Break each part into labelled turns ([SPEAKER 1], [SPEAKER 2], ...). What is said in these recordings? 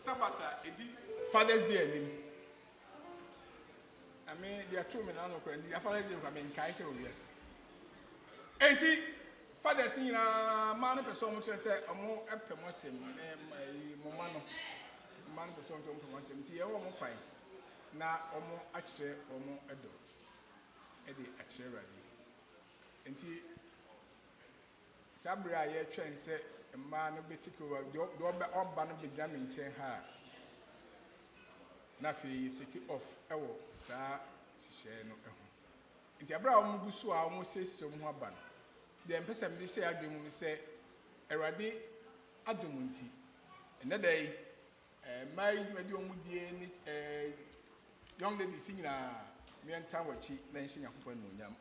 [SPEAKER 1] Sabbath, Father's Day. I mean, there are 2 men on the Father's Day. I mean, Kaiser, yes. 80 Father's Day, man, a person which I said, a more epimosim, Momano, man, person to promotion, tea, or more pine. Now, or more actually, or more ado. Eddie actually ready. And he Sabra, ye train said, a man of particular, do all banner be jamming chain her. Nafi take it off, sir, she share no. It's a brown busu, I almost say so more ban. The empress and this year, I say, a radi adumunti. Another day, married medium with the young lady singing me and Tower Chi, then sing a coupon.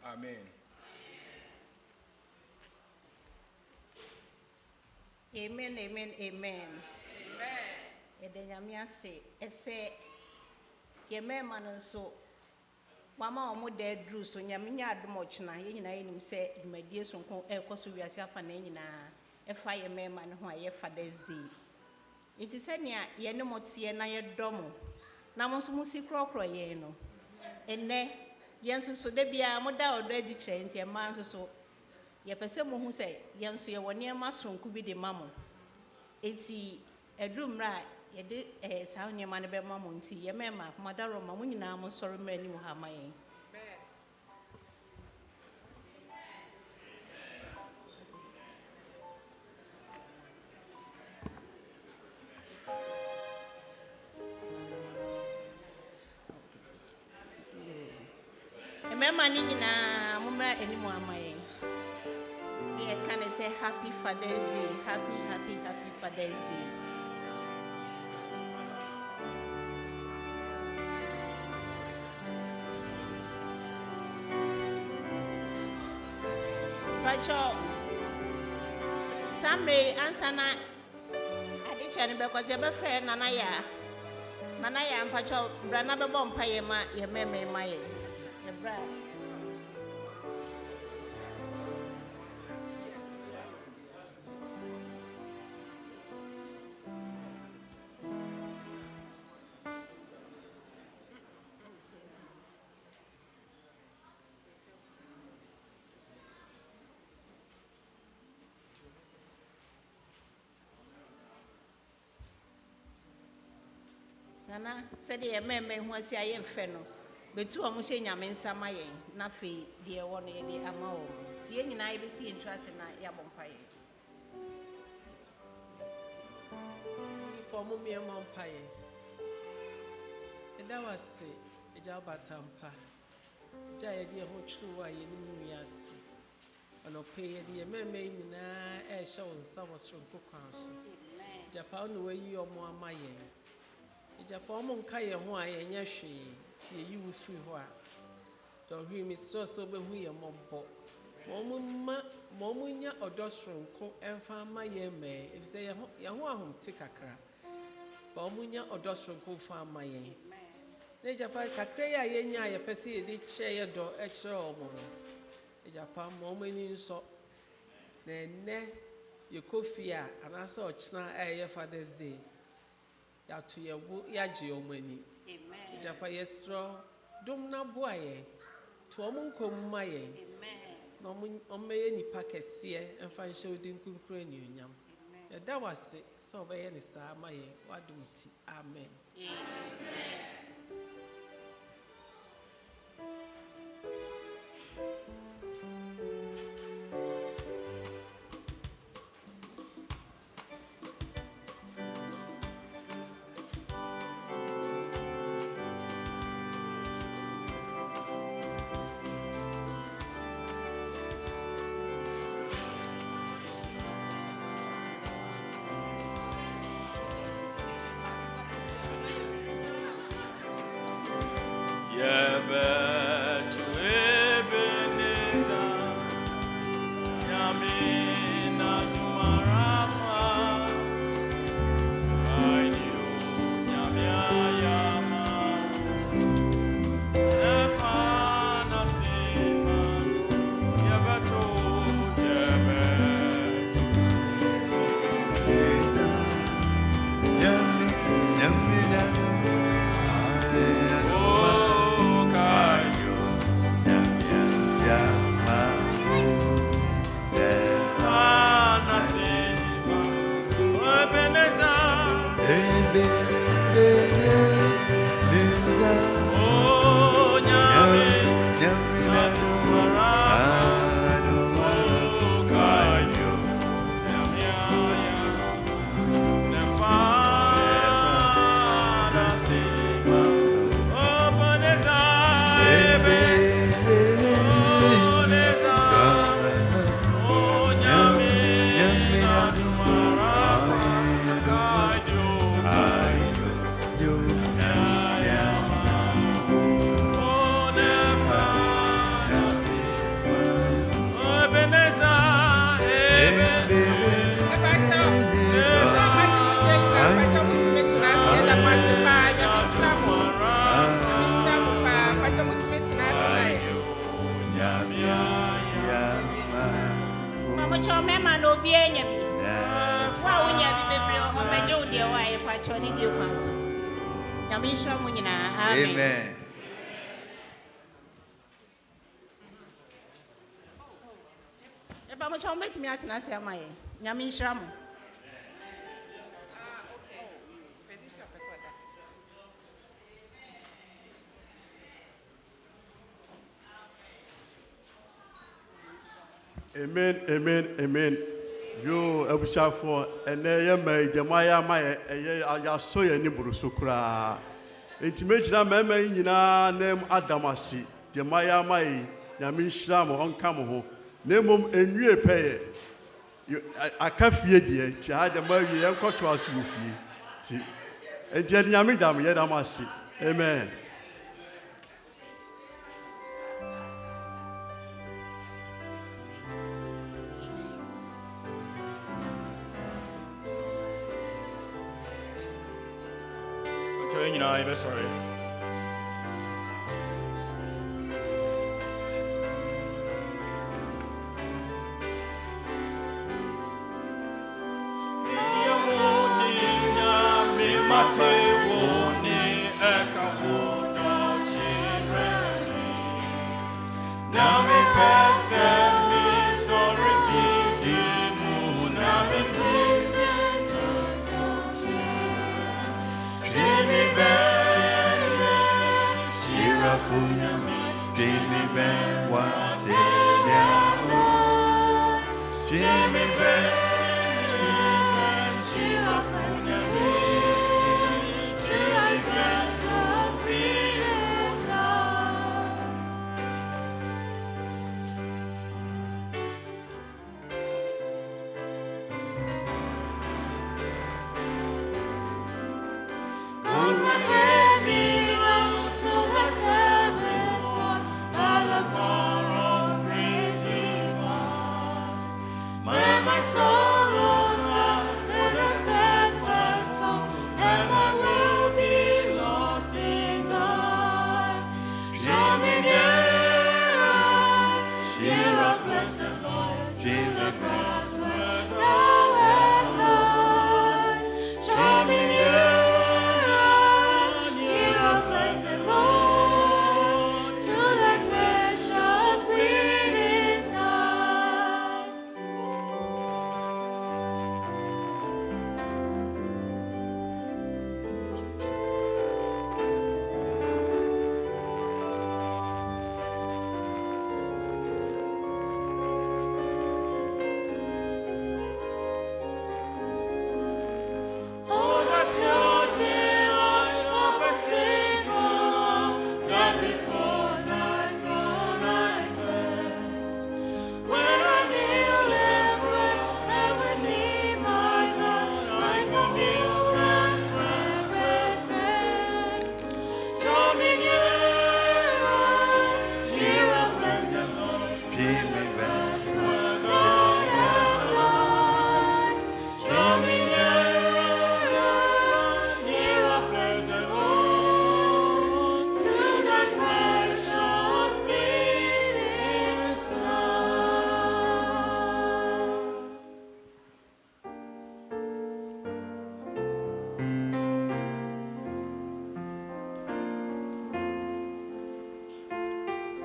[SPEAKER 1] Amen.
[SPEAKER 2] Amen, amen, amen. Amen. Say, ye man so. Mama omo dead drew so nyaminya adomochna ye nyina yenim se dwumadie sonko ekoso wiase afa na nyina efa ye mema ne ho aye Father's Day. Iti se nia ye ne motie na ye domo na mo so musi krokro ye no enne ye nso so de bia mo da odo adi kire nti e ma nso so ye pese mo hu se ye nso ye woni ma sonko bi de mamo eti edumra ye de saa nyema ne be mamo nti ye mema madaro ma mo nyina mo soro mra ni mo ha mayen. Remember nyina mo mra eni mo amayen. They can say happy Father's Day, happy Father's Day. Pacho Samre ansana adichani because your friend Nanaya and Pacho Brana Bebom Payema, your meme, my your bride. Nana said the meme was a feno. Betu amushe nyame nsama yen na fe de wo no ye de ama wo ti ye nyina ye be si interest na ya bompaye
[SPEAKER 3] for mummy mompaye e da wase e ja batampa ja ye de ho tru wa ye ni nuase ono pe ye de meme nyina e hye wo nsa wo soro kokwan so japa no wa yi omo ama yen Japan monka ye ho a ye nya hwe se yi wo firi ho a do hwi mi so be hu ye mombo mo munya odosronko emfa ma ye me if say ye ho ahom ti kakra ba munya odosronko fa ma ye ne Japan kakra ya ye nya ye pese ye di che ye do e kire omo no Japan mo mani nso na enne ye kofia anasa ochina e ye Father's Day ya to ye wo ya je omani amen japa yesro dum na boaye to omunkom maye amen no ommeye nipa kese emfa nhye odin kunkura ni onyam ya da wase so obeye ni saa maye wadum ti amen amen.
[SPEAKER 4] Yeah,
[SPEAKER 2] Mama chome ma no bi enya bi. Wa wonya bi bebre ho meje wo de wa ye kwa choni di kwanso. Nyame nhira mo nyina. Amen. Eba mo chome betimi atena se amaye. Nyame nhira mo.
[SPEAKER 4] Amen, amen, amen. Yo, Abishafo, and I may Jamaya Maya, I saw you in Burusukra. Intimate Mama in name Adamasi, Jamaya Mai, Yamin Shram on Kamo, Nemum and you pay. I can't fear dear, Chad the Mary and got to us with you. And yet Yamidam, Yadamasi. Amen.
[SPEAKER 5] Sorry.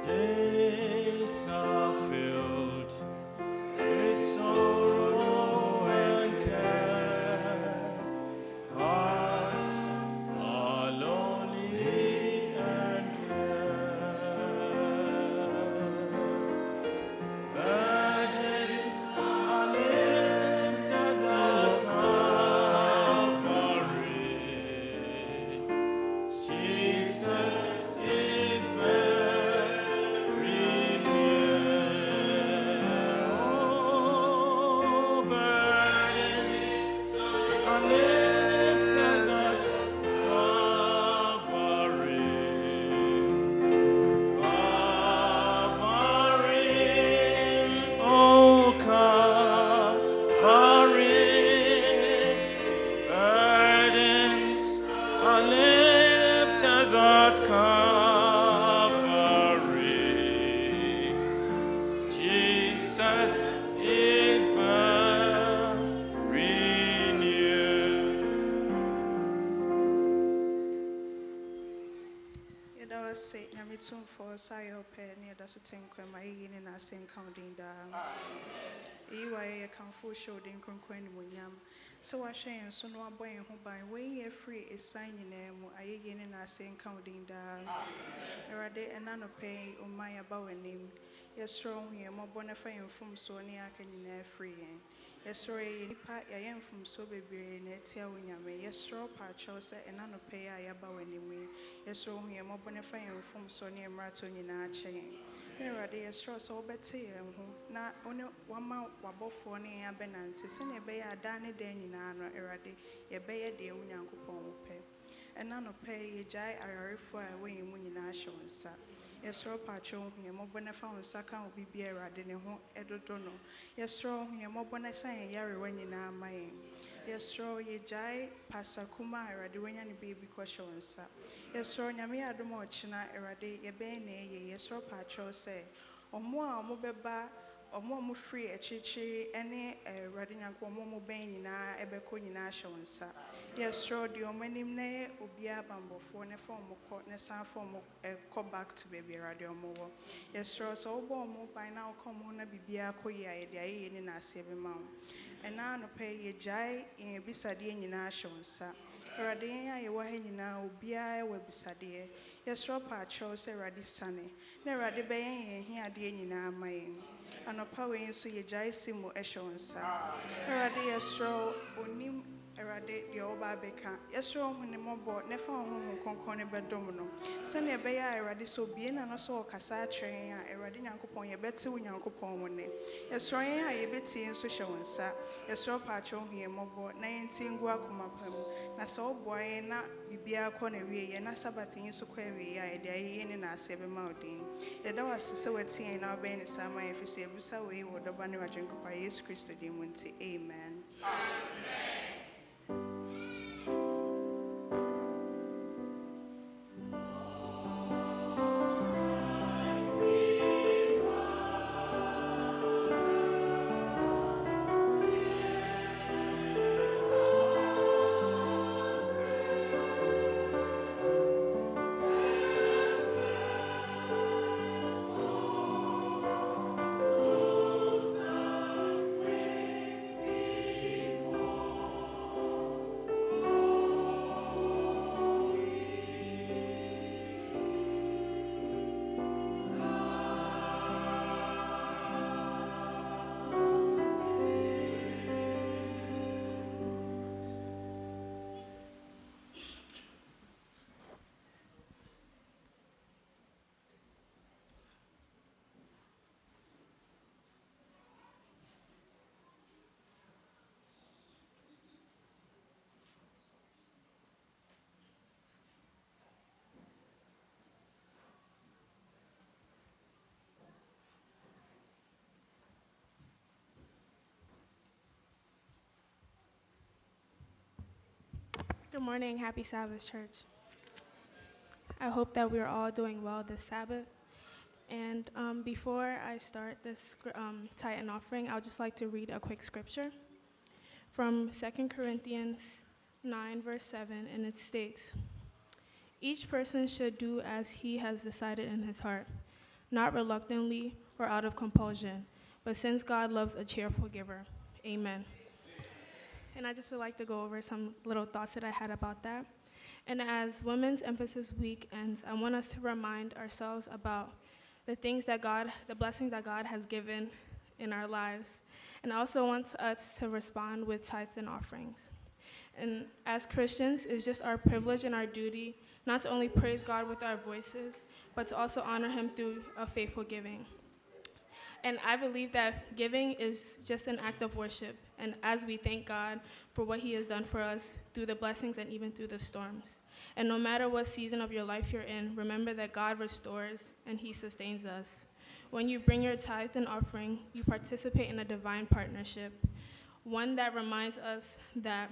[SPEAKER 5] Days of us ever renew.
[SPEAKER 6] Yɛda wo ase Nyame tumfoɔ sa yɛ ɔpɛ ne yɛda so te nkwa ma yɛyi ne n'ase nka wo din daa. Eyi wa yɛ yɛkamfo hyɛ wo din kronkron animuonyam sɛ wahwɛ yɛn so na wabɔ yɛn ho ban wɔyi yɛ firi ɛsan nyinaa mu ayɛyie ne n'ase nka wo din daa. Awurade ɛna nɔpɛ yi ɔma yɛaba w'anim yɛsrɛ wo ho yɛn mmɔbɔ na fa yɛn mfomsoɔ ne yɛaka nyinaa firi yɛn. Yɛsrɛ yɛyɛ nnipa yɛayɛ mfomsoɔ bebree na ɛtia wo Nyame. Yɛsrɛ wo paakyɛw sɛ ɛna nɔpɛ yi a yɛaba w'anim yi yɛsrɛ wo ho yɛn mmɔbɔ na fa yɛn mfomsoɔ ne yɛn mmaratɔ nyinaa kyɛ yɛn. Na Awurade yɛsrɛ wo sɛ wobɛte yɛn ho na wama wabɔfoɔ ne yɛn abɛnante sɛnea ɛbɛyɛ adaa ne daa nyinaa no Awurade yɛbɛyɛ deɛ wo Nyankopɔn wopɛ. Ɛna nɔpɛ yi yɛgyae ayarefoɔ a ɛwɔ yɛn mu nyinaa hyɛ wo nsa. Yɛsrɛ wo paakyɛw ho yɛn mmɔbɔ na fa wo nsa ka wo biribiara Awurade ne ho ɛdodo no. Yɛsrɛ wo ho yɛn mmɔbɔ na sa yɛn yarewa nyinaa ma yɛn. Yɛsrɛ wo yɛgyae Pastor Kuma a Awurade wanya ne baabi kɔhyɛ wo nsa. Yɛsrɛ wo Nyame yɛ adom a ɔkyena Awurade yɛbɛyɛ na ɛyɛ. Yɛsrɛ wo paakyɛw sɛ ɔmo a ɔmo bɛba ɔmo a ɔmo firi akyirikyiri ɛne Awurade Nyankopɔn ɔmo a ɔmo bɛn nyinaa ɛbɛkɔ nyinaa hyɛ wo nsa. Yɛsrɛ wo deɛ ɔmo anim na yɛ obiara bambɔfoɔ na fa ɔmo kɔ na san fa ɔmo kɔ back to baabi Awurade ɔmo wɔ. Yɛsrɛ wo sɛ wobɔ ɔmo ban na wokɔ ɔmo ho na biribiara kɔ yie a yɛde ayɛyie ne n'ase bɛma wo. Ɛna anɔpɛ yɛgyae yɛn abisadeɛ nyinaa hyɛ wo nsa. Awurade yɛn a yɛwɔ ha nyinaa obiara wɔ abisadeɛ. Yɛsrɛ wo paakyɛw sɛ Awurade sane na Awurade bɛyɛ yɛn hiadeɛ nyinaa ma yɛn. Anɔpa wei nso yɛgyae si mu hyɛ wo nsa. Awurade yɛsrɛ wo onim Awurade deɛ ɔba abɛka. Yɛsrɛ wo ho ne mmɔbɔ na fa wo Honhom Kronkron ne bɛdom no. Sɛnea ɛbɛyɛ a Awurade sɛ obie n'ano sɛ ɔkasa akyerɛ yɛn a Awurade Nyankopɔn yɛbɛte wo Nyankopɔn mu nne. Yɛsrɛ yɛn a yɛbɛtie nso hyɛ wo nsa. Yɛsrɛ wo paakyɛw ho yɛn mmɔbɔ na yɛntie ngu akoma pa mu. Na sɛ woboa yɛn na biribiara kɔ na wie yɛn na Sabbath yi nso kɔ awie a yɛde ayɛyie ne n'ase bɛma wo din. Yɛda wo ase sɛ watie yɛn na wobɛyɛ ne saa ma yɛn firi sɛ yɛbusa wei wɔ dɔba ne w'agyenkɔpa Yesu Kristo din mu nti amen.
[SPEAKER 7] Good morning, happy Sabbath, church. I hope that we're all doing well this Sabbath. And before I start this tithe and offering, I would just like to read a quick scripture from 2 Corinthians 9, verse 7, and it states, "Each person should do as he has decided in his heart, not reluctantly or out of compulsion, but since God loves a cheerful giver." Amen. And I just would like to go over some little thoughts that I had about that. And as Women's Emphasis Week ends, I want us to remind ourselves about the blessings that God has given in our lives. And I also want us to respond with tithes and offerings. And as Christians, it's just our privilege and our duty not to only praise God with our voices, but to also honor him through a faithful giving. And I believe that giving is just an act of worship. And as we thank God for what he has done for us through the blessings and even through the storms. And no matter what season of your life you're in, remember that God restores and he sustains us. When you bring your tithe and offering, you participate in a divine partnership, one that reminds us that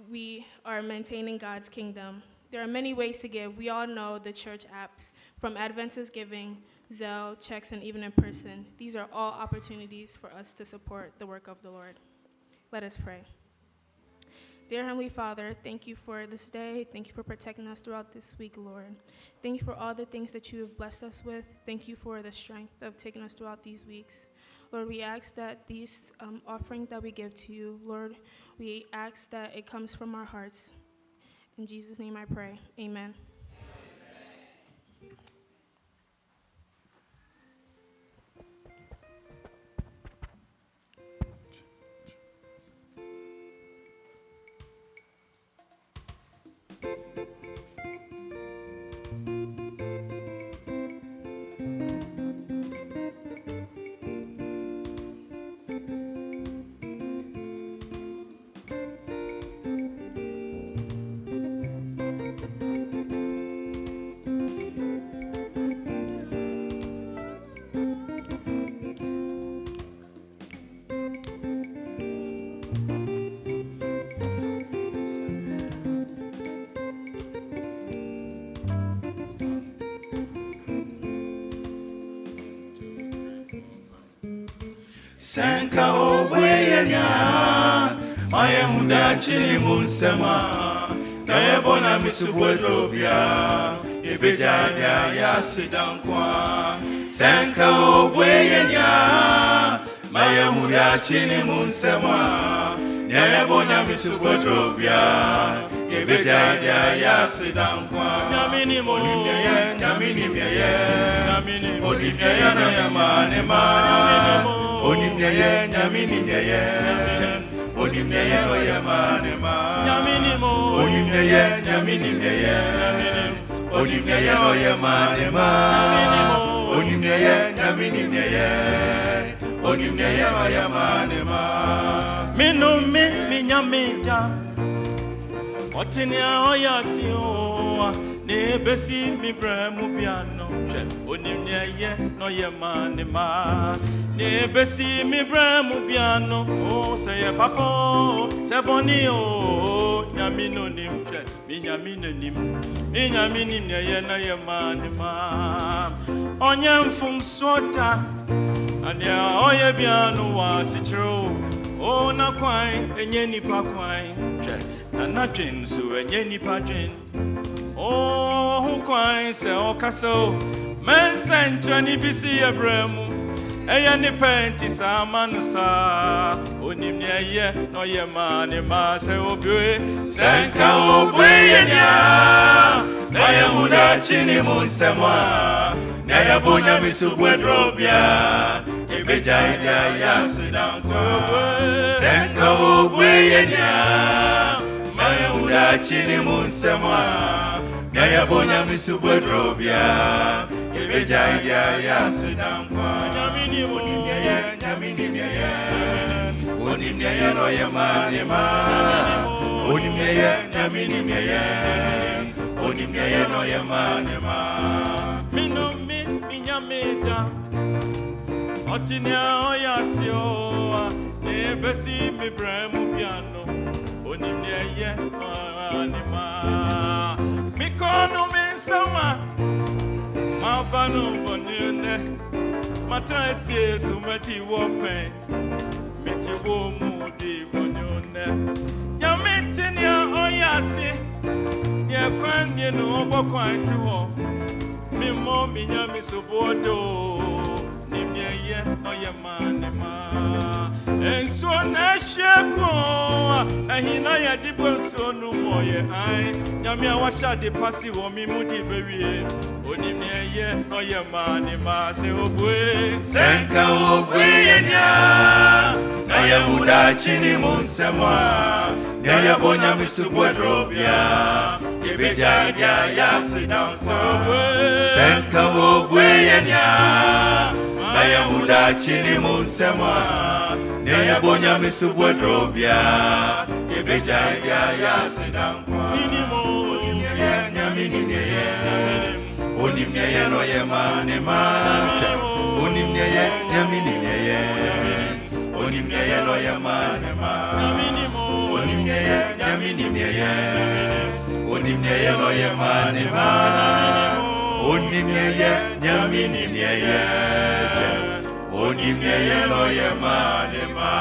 [SPEAKER 7] we are maintaining God's kingdom. There are many ways to give. We all know the church apps, from Adventist giving, Zelle, checks, and even in person. These are all opportunities for us to support the work of the Lord. Let us pray. Dear Heavenly Father, thank you for this day. Thank you for protecting us throughout this week, Lord. Thank you for all the things that you have blessed us with. Thank you for the strength of taking us throughout these weeks. Lord, we ask that these offerings that we give to you, Lord, we ask that it comes from our hearts. In Jesus' name I pray. Amen.
[SPEAKER 5] Senka obweyenya Maya muda chini munsema Kaya bona misubwedrobia Ibejaja ya sidankwa Senka obweyenya Maya muda chini munsema Kaya bona misubwedrobia Ibejaja ya sidankwa Nyamini mo Nyamini miye Onimye na yamanema Onimye nyamini mye Onimye no yamanema Nyamini mo Onimye nyamini mye Onimye no yamanema Onimye nyamini mye Onimye no yamanema Minumi minyamita Otinia oyasio Ne besi mi bremu piano Onimye no yamanema Ne besi mi bremu piano Oh say papa say boni oh Nyamino nim mi nyamino nim Mi nyamini ne na yamanema Onyem fum sota Anya oye piano wasitro Oh na kwai enye nipa kwai Na natwin so enye nipa twin Oh hu kwai se okaso Men ni bisi abremu Eya ni penti sa manusa Onimni eye no ye mani ma se obwe Senka obwe yenya Na ye muda chini munsema Na ye bonya misubwe drobia Ibeja idea ya sidankwa Senka obwe yenya Na ye muda chini munsema Na ye bonya misubwe drobia Ibeja idea ya sidankwa Nyamini mye Onimye no ye manema Onimye nyamini mye Onimye no ye manema Minumi minyamita Otinia oyasio Ne besi mi bremu piano Onimye no manema Mikono minsama Mabanu bonyune Matrasi sumati wopen Miti wo mudi bonyune Nyamiti nya oyasi Nye kwanye no obo kwantu ho Mimo minyami subodo Nimye ye oye manema Enso na sheko Ahina ya dipo nso numoye ai Nyami awasha di pasi wo mimudi bewie Onimye ye oye manema se obwe Senka obwe yenya Na ye muda chini munsemwa Na ye bonya misubwe drobia Ibeja idea ya sidankwa Senka obwe yenya Na ye muda chini munsemwa Na ye bonya misubwe drobia Ibeja idea ya sidankwa Onimye nyamini mye Onimye no ye manema Onimye nyamini mye Onimye no ye manema Onimye nyamini mye Onimneye lo ye manima. Onimneye nyaminimneye. Onimneye lo ye manima.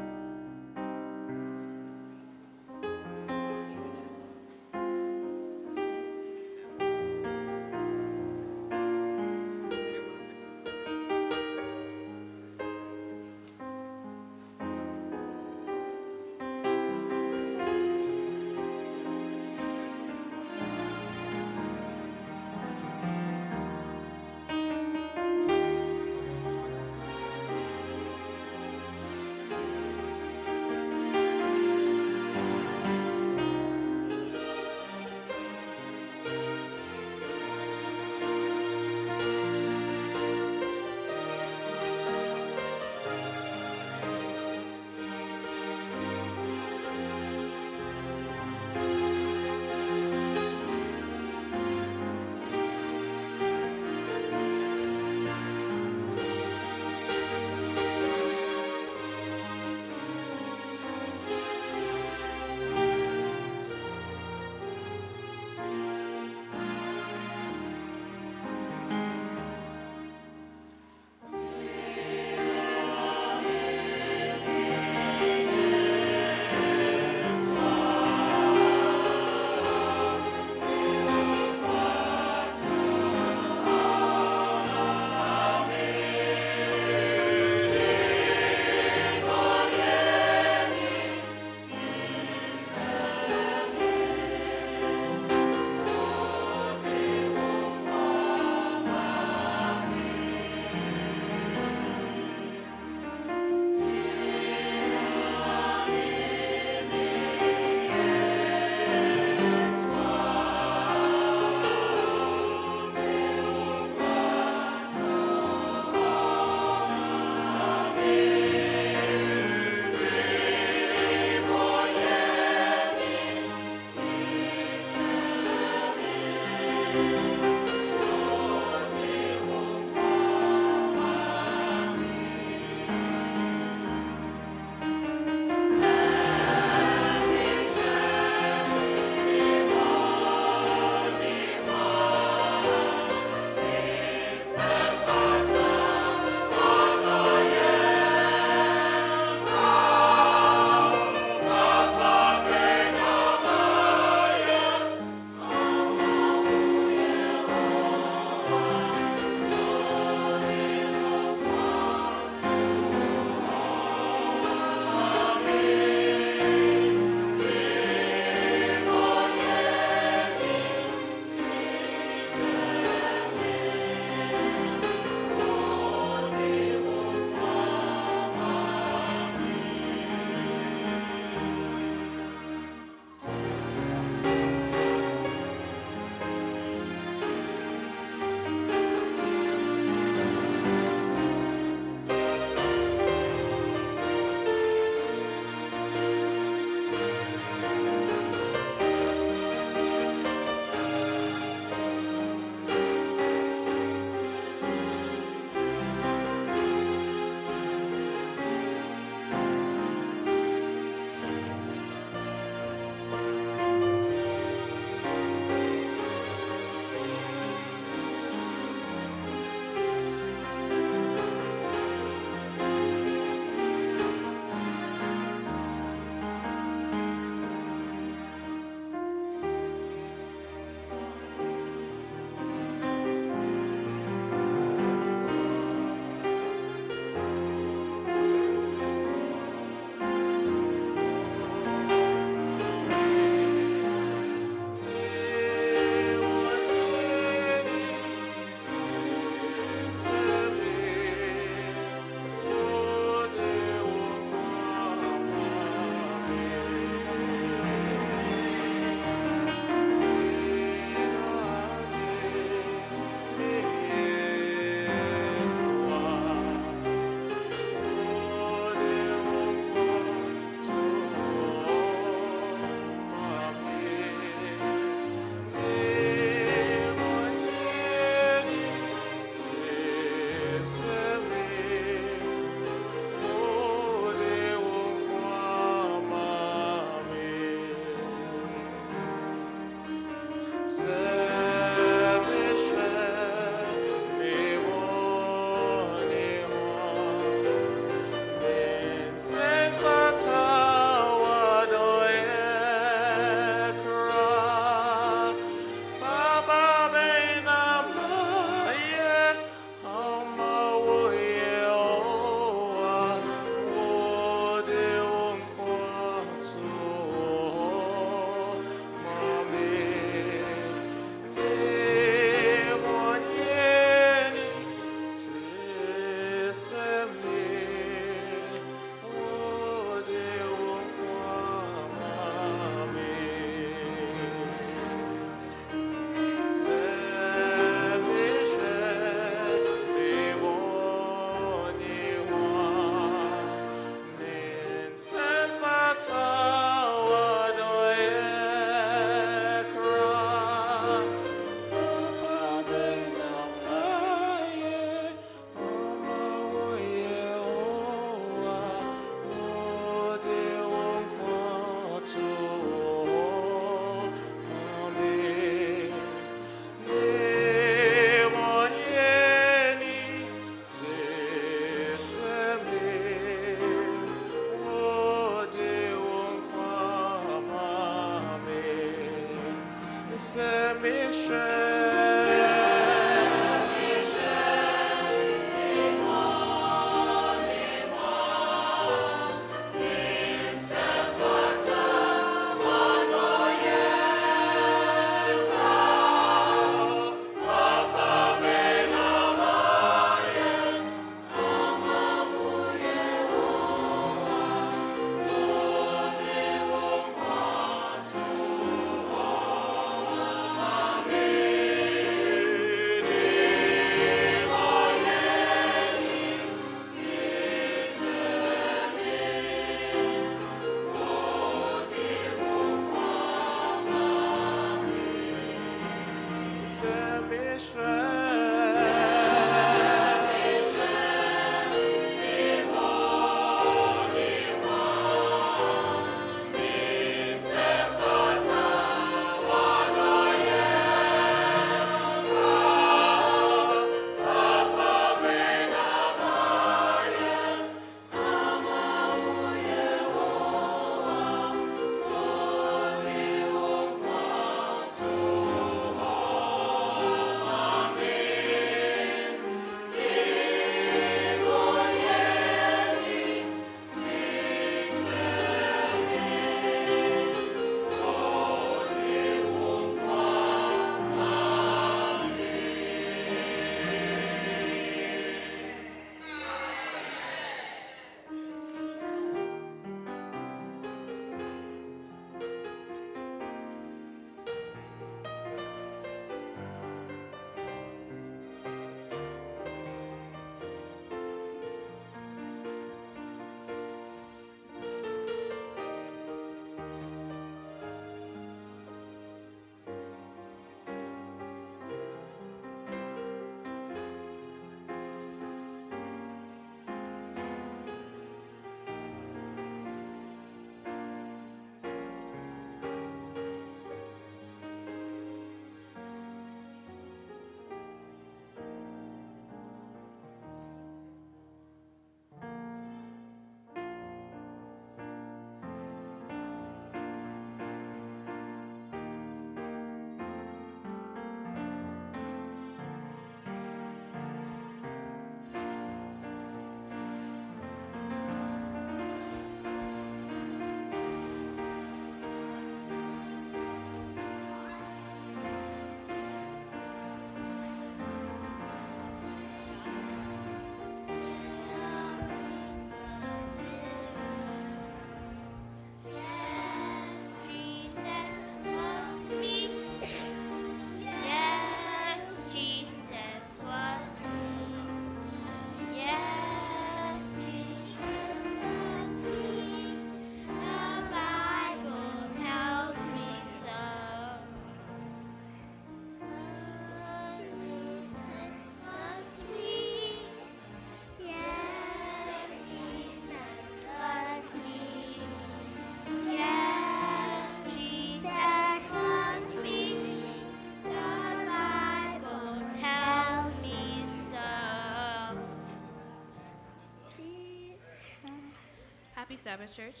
[SPEAKER 8] Happy Sabbath, Church,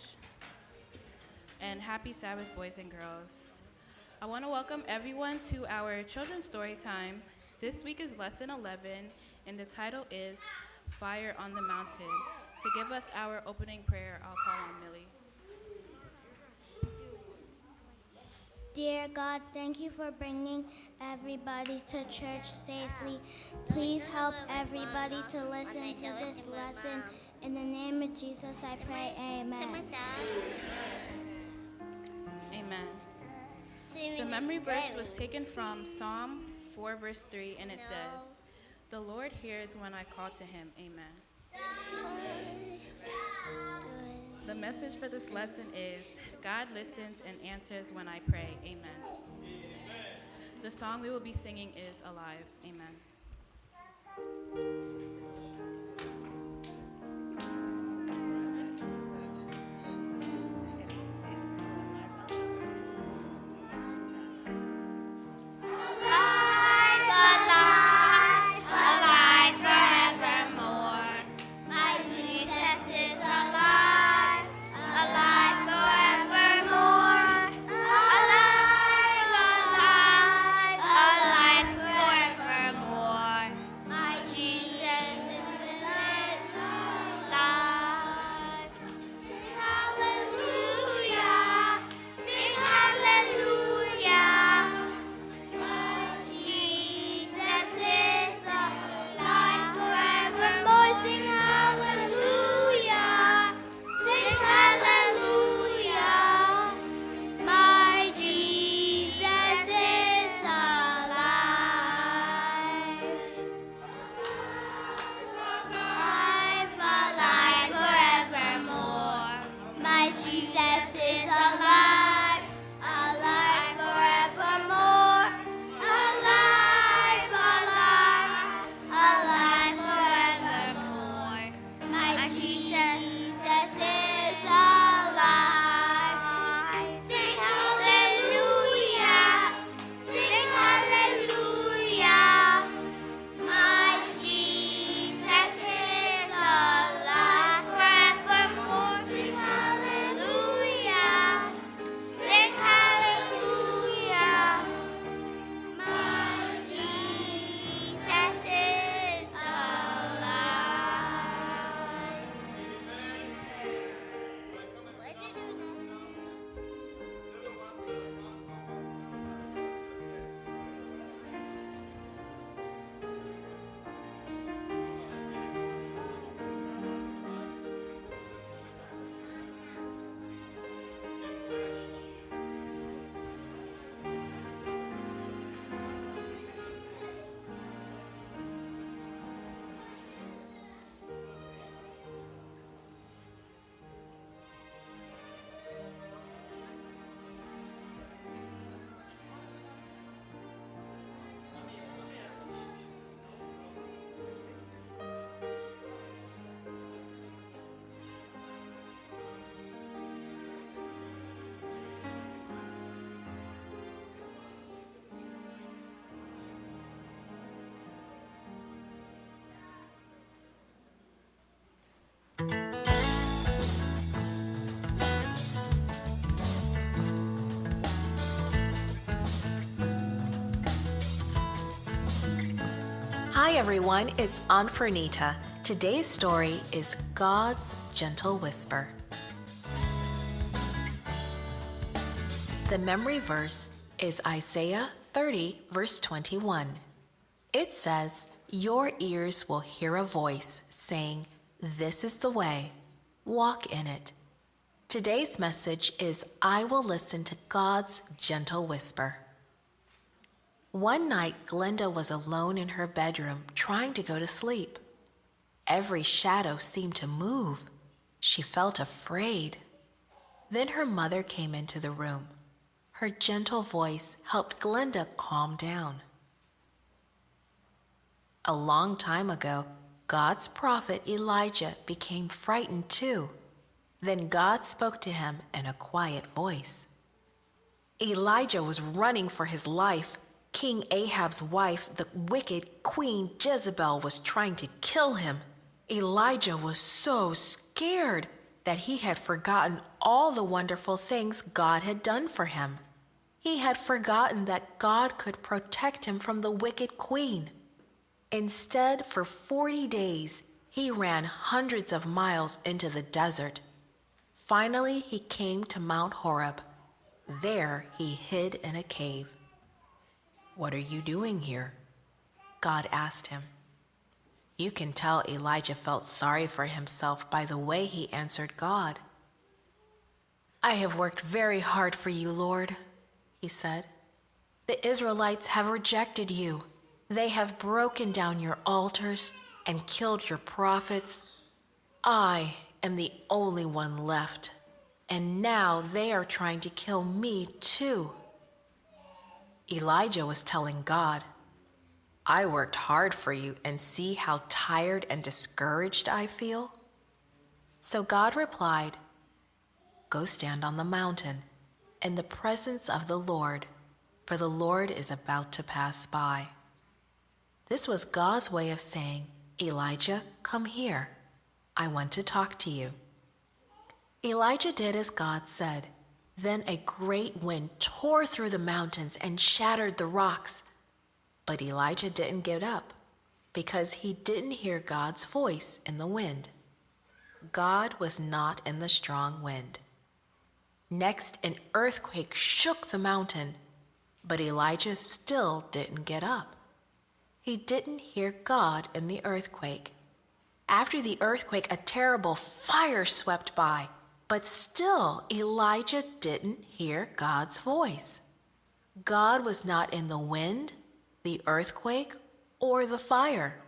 [SPEAKER 8] and happy Sabbath, boys and girls. I want to welcome everyone to our children's story time. This week is lesson 11, and the title is Fire on the Mountain. To give us our opening prayer, I'll call on Millie.
[SPEAKER 9] Dear God, thank you for bringing everybody to church safely. Please help everybody to listen to this lesson. In the name of Jesus, I pray, amen.
[SPEAKER 8] Amen. The memory verse was taken from Psalm 4, verse 3, and it says, "The Lord hears when I call to him." Amen. The message for this lesson is, God listens and answers when I pray. Amen. The song we will be singing is Alive. Amen.
[SPEAKER 9] Alive, alive,
[SPEAKER 10] Hi everyone, it's Aunt Fernita. Today's story is God's Gentle Whisper. The memory verse is Isaiah 30, verse 21. It says, "Your ears will hear a voice saying, 'This is the way, walk in it.'" Today's message is, I will listen to God's gentle whisper. One night, Glenda was alone in her bedroom trying to go to sleep. Every shadow seemed to move. She felt afraid. Then her mother came into the room. Her gentle voice helped Glenda calm down. A long time ago, God's prophet Elijah became frightened too. Then God spoke to him in a quiet voice. Elijah was running for his life. King Ahab's wife, the wicked Queen Jezebel, was trying to kill him. Elijah was so scared that he had forgotten all the wonderful things God had done for him. He had forgotten that God could protect him from the wicked queen. Instead, for 40 days, he ran hundreds of miles into the desert. Finally, he came to Mount Horeb. There, he hid in a cave. "What are you doing here?" God asked him. You can tell Elijah felt sorry for himself by the way he answered God. "I have worked very hard for you, Lord," he said. "The Israelites have rejected you. They have broken down your altars and killed your prophets. I am the only one left, and now they are trying to kill me too." Elijah was telling God, "I worked hard for you, and see how tired and discouraged I feel?" So God replied, "Go stand on the mountain in the presence of the Lord, for the Lord is about to pass by." This was God's way of saying, "Elijah, come here. I want to talk to you." Elijah did as God said. Then a great wind tore through the mountains and shattered the rocks. But Elijah didn't get up because he didn't hear God's voice in the wind. God was not in the strong wind. Next, an earthquake shook the mountain, but Elijah still didn't get up. He didn't hear God in the earthquake. After the earthquake, a terrible fire swept by, but still Elijah didn't hear God's voice. God was not in the wind, the earthquake, or the fire.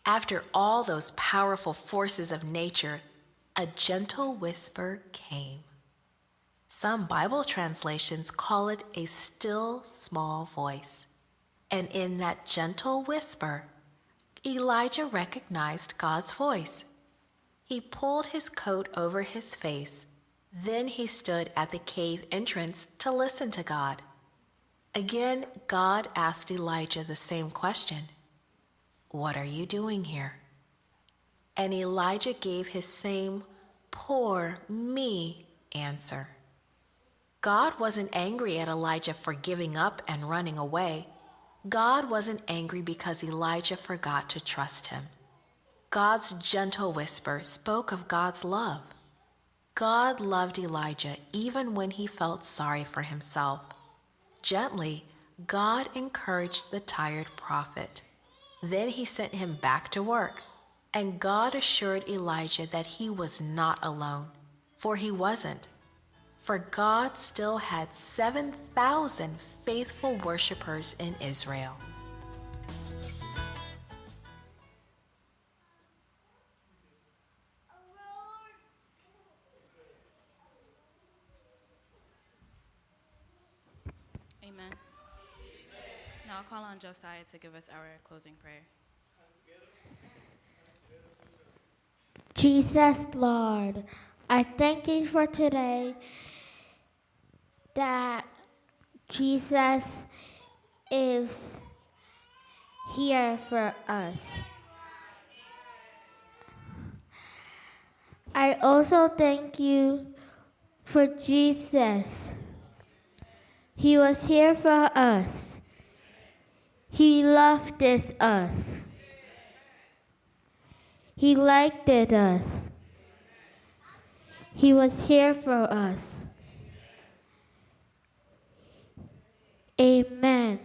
[SPEAKER 10] After all those powerful forces of nature, a gentle whisper came. Some Bible translations call it a still small voice. And in that gentle whisper, Elijah recognized God's voice. He pulled his coat over his face. Then he stood at the cave entrance to listen to God. Again, God asked Elijah the same question. "What are you doing here?" And Elijah gave his same "poor me" answer. God wasn't angry at Elijah for giving up and running away. God wasn't angry because Elijah forgot to trust him. God's gentle whisper spoke of God's love. God loved Elijah even when he felt sorry for himself. Gently, God encouraged the tired prophet. Then he sent him back to work, and God assured Elijah that he was not alone, for he wasn't. For God still had 7,000 faithful worshipers in Israel.
[SPEAKER 8] Amen. Now I'll call on Josiah to give us our closing prayer.
[SPEAKER 9] Jesus, Lord, I thank you for today that Jesus is here for us. I also thank you for Jesus. He was here for us. He loved us. He liked us. He was here for us. Amen.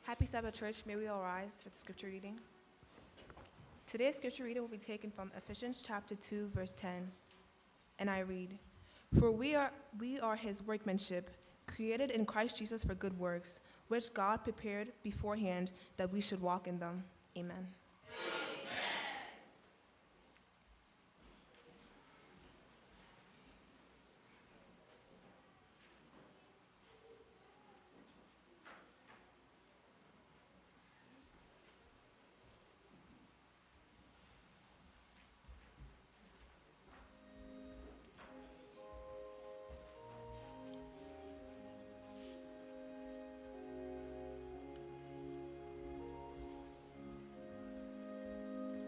[SPEAKER 11] Happy Sabbath, Church. May we all rise for the scripture reading. Today's scripture reading will be taken from Ephesians chapter 2, verse 10. And I read, "For we are his workmanship, created in Christ Jesus for good works, which God prepared beforehand that we should walk in them." Amen.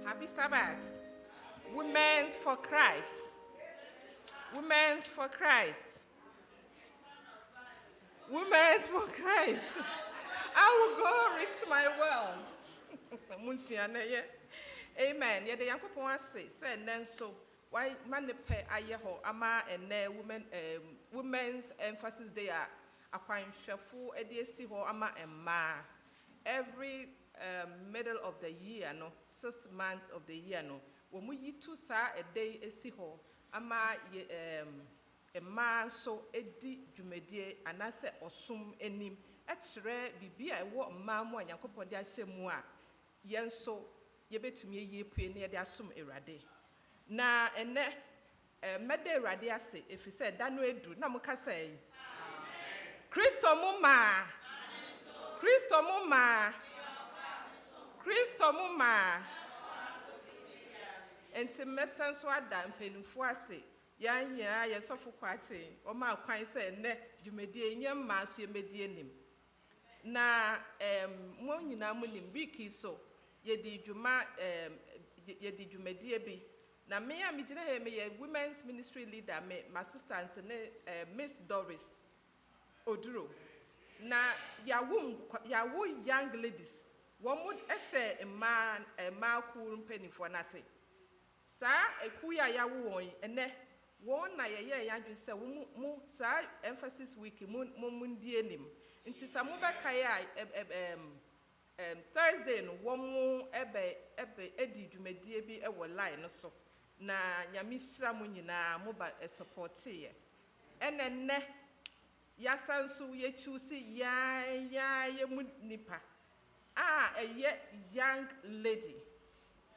[SPEAKER 3] Happy Sabbath. Women's for Christ. Women's for Christ. Women's for Christ. I will go reach my world. Amen. Yet the young people say, so why manipe ayeho ama and women's emphasis they are acquiring shafu edc ho ama emma. Every middle of the year, no, 6th month of the year, no. When we to sa a day a siho, ama a man so edi jumedie and I say osum enim. Etre bibi I walk mamma and yakopon dia shemua. Yen so ye bet to me ye pay near their sum erade. Na and ne mede radiase if you said that no do namuka say Christo muma Christo muma Christo muma enti mesan so adam penufo ase yan ya sofo Kwarteng o ma kwan say ne dwumedie nyam ma so yemedie nim na mo nyina mo nim wiki so yedi dwuma yedi dwumedie bi na me a me gina he me women's ministry leader me my assistant ne Miss Doris Oduro na yawo young ladies one would essay a man cool penny for nasi. Sa a kuya yawo and ne one na ye yadwin say mu sa emphasis week mun dienim. Inti sa mu kaya Thursday no one mu ebe edi dwumedie bi e wo line so.
[SPEAKER 12] na nyame hyira mo nyinaa mo ba support ye enenne yasanso ye choose ye mu nipa eye young lady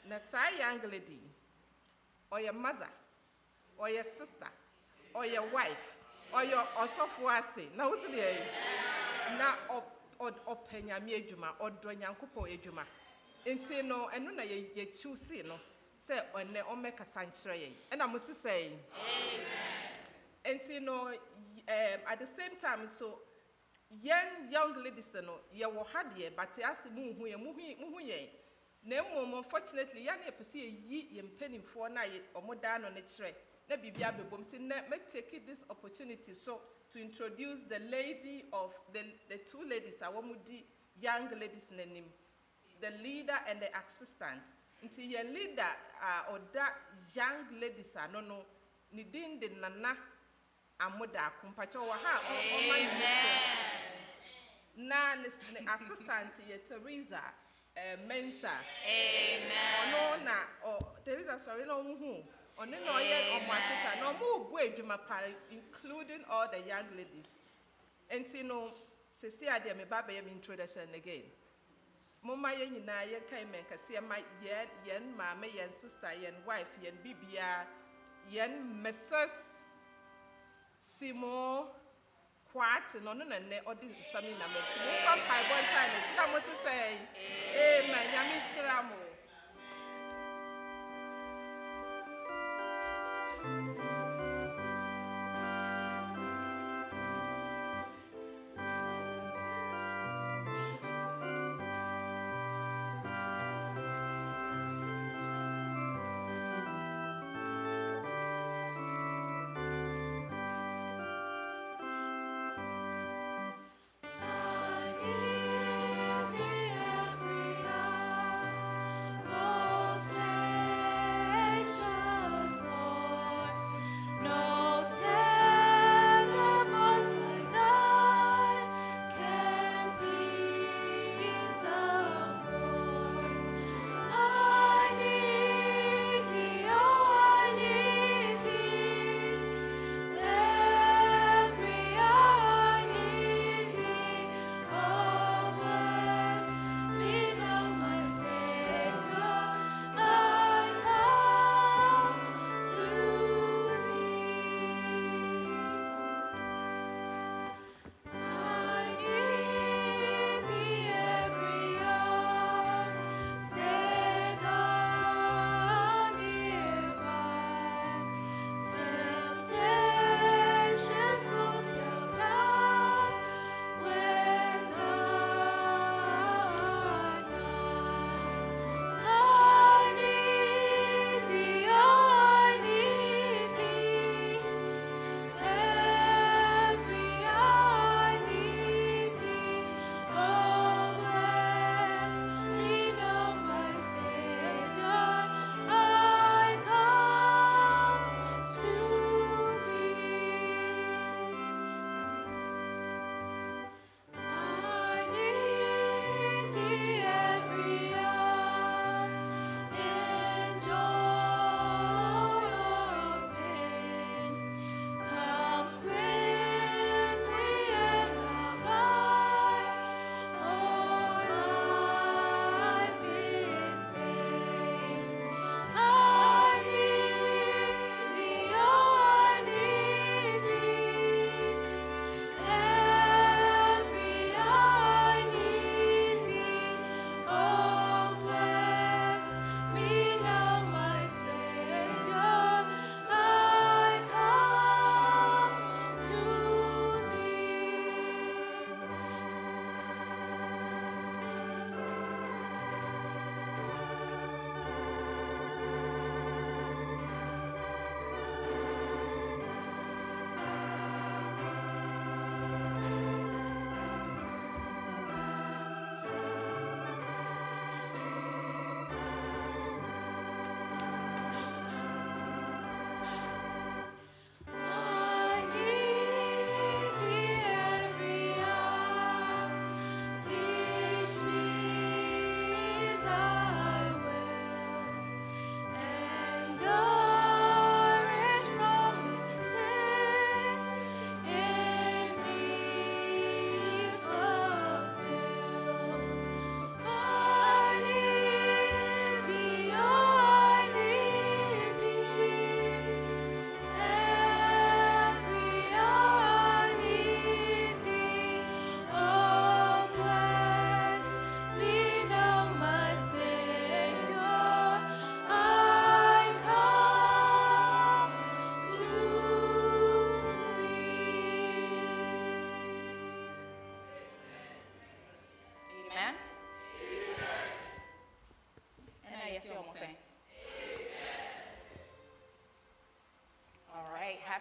[SPEAKER 12] na sa young lady or your mother or your sister or your wife or your osofo ase na wo se de na opanyame adwuma odro nyankopon adwuma enti no eno na ye choose no say onne o make sankyere ye na mo se say amen enti no at the same time so young ladies no ye wo hade but ase mu hu ye na mom unfortunately ya na pese ye mpanimfo na ye omoda no ne kire na bibia bebom ti na me take this opportunity so to introduce the lady of the two ladies awomudi young ladies nanim the leader and the assistant until your leader oda young ladies no ni din de nana amoda kumpacho wa ha o na ne assistant ye Teresa Mensa amen ono na Teresa sorry no hu ono no ye omasita no mu bu adwuma pa including all the young ladies enti no sesi ade me baba ye introduction again mama ye nyina ye kan men kase ma yen mama yen sister yen wife yen bibia yen Mrs. Simo Kwarteng no na ne odi sami na meti mo fam pai bon time ti na mo se say amen nyame hyira mo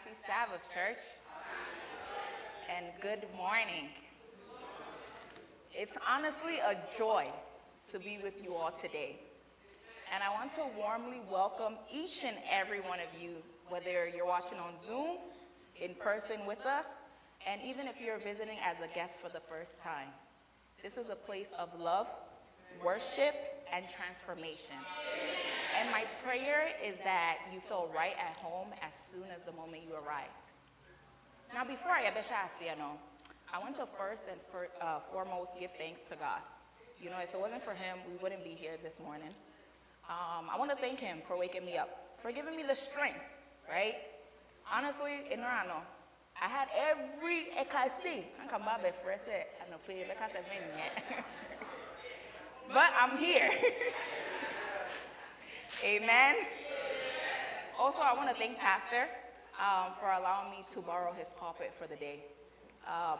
[SPEAKER 13] Happy Sabbath, church. And good morning. It's honestly a joy to be with you all today. And I want to warmly welcome each and every one of you, whether you're watching on Zoom, in person with us, and even if you're visiting as a guest for the first time. This is a place of love, worship, and transformation. And my prayer is that you feel right at home as soon as the moment you arrived. Now, before I I want to first and foremost give thanks to God. You know, if it wasn't for him, we wouldn't be here this morning. I want to thank him for waking me up, for giving me the strength, right? Honestly, in Rano, I had every ekasi. But I'm here. Amen. Also, I want to thank Pastor for allowing me to borrow his pulpit for the day.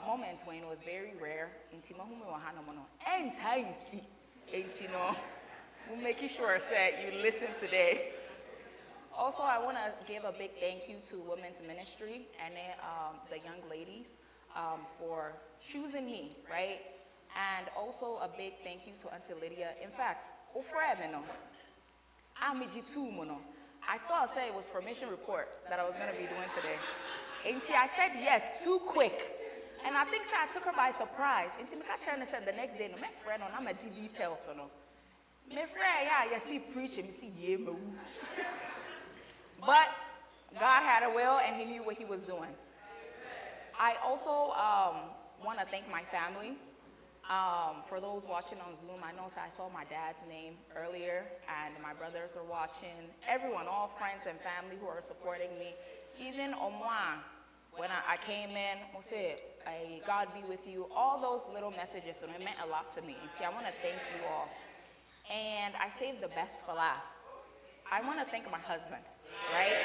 [SPEAKER 13] Moment when it was very rare. We're making sure that you listen today. Also, I want to give a big thank you to Women's Ministry and the young ladies for choosing me, right? And also a big thank you to Auntie Lydia. In fact, I thought it was for mission report that I was going to be doing today. And I said yes too quick. And I think I took her by surprise. And I said the next day, no, my friend, I'm a G details. My friend, yeah, you see preaching, you see, yeah, but God had a will and he knew what he was doing. I also want to thank my family. For those watching on Zoom, I know I saw my dad's name earlier, and my brothers are watching. Everyone, all friends and family who are supporting me. Even Omwa, when I came in, I said, God be with you. All those little messages, so it meant a lot to me. And I want to thank you all. And I saved the best for last. I want to thank my husband, right?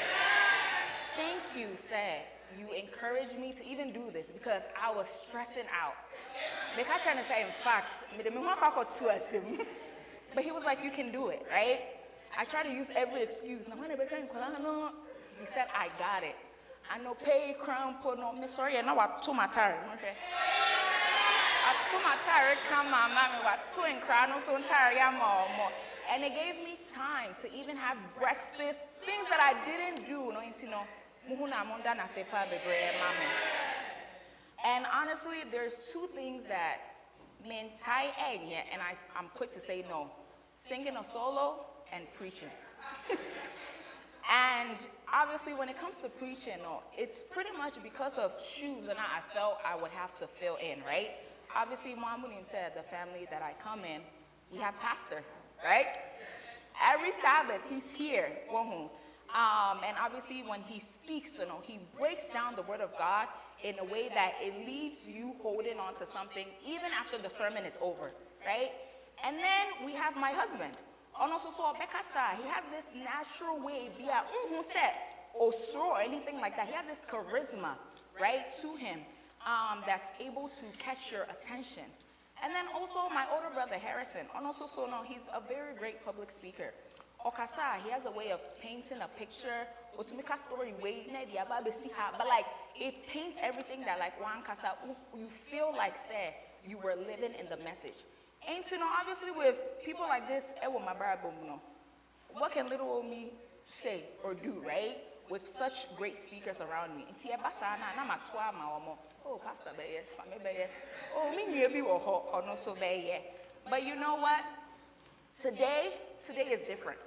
[SPEAKER 13] Thank you, Sir. You encouraged me to even do this because I was stressing out. They can't try to say, in fact, but he was like, you can do it, right? I tried to use every excuse. He said, I got it. I know pay crown put no me sorry, and now I too my tired. I too my tired, come on, mommy, what two and crown, no so tired, yeah, more. And it gave me time to even have breakfast, things that I didn't do, no, and honestly, there's two things that mean tie egg, and I'm quick to say no. Singing a solo and preaching. And obviously, when it comes to preaching, no, it's pretty much because of shoes that I felt I would have to fill in, right? Obviously, Mamunim said the family that I come in, we have pastor, right? Every Sabbath, he's here. And obviously, when he speaks, you know, he breaks down the word of God in a way that it leaves you holding on to something even after the sermon is over, right? And then we have my husband. Also, so Bekasa, he has this natural way, or anything like that. He has this charisma, right, to him that's able to catch your attention. And then also my older brother Harrison. Also, so no, he's a very great public speaker. Okasa, he has a way of painting a picture or to make a story way, but like it paints everything that like one kasa you feel like say you were living in the message. And you know, obviously with people like this, what can little old me say or do, right? With such great speakers around me. Oh, Pastor Baye, oh, me or no so Baye. But you know what? Today is different.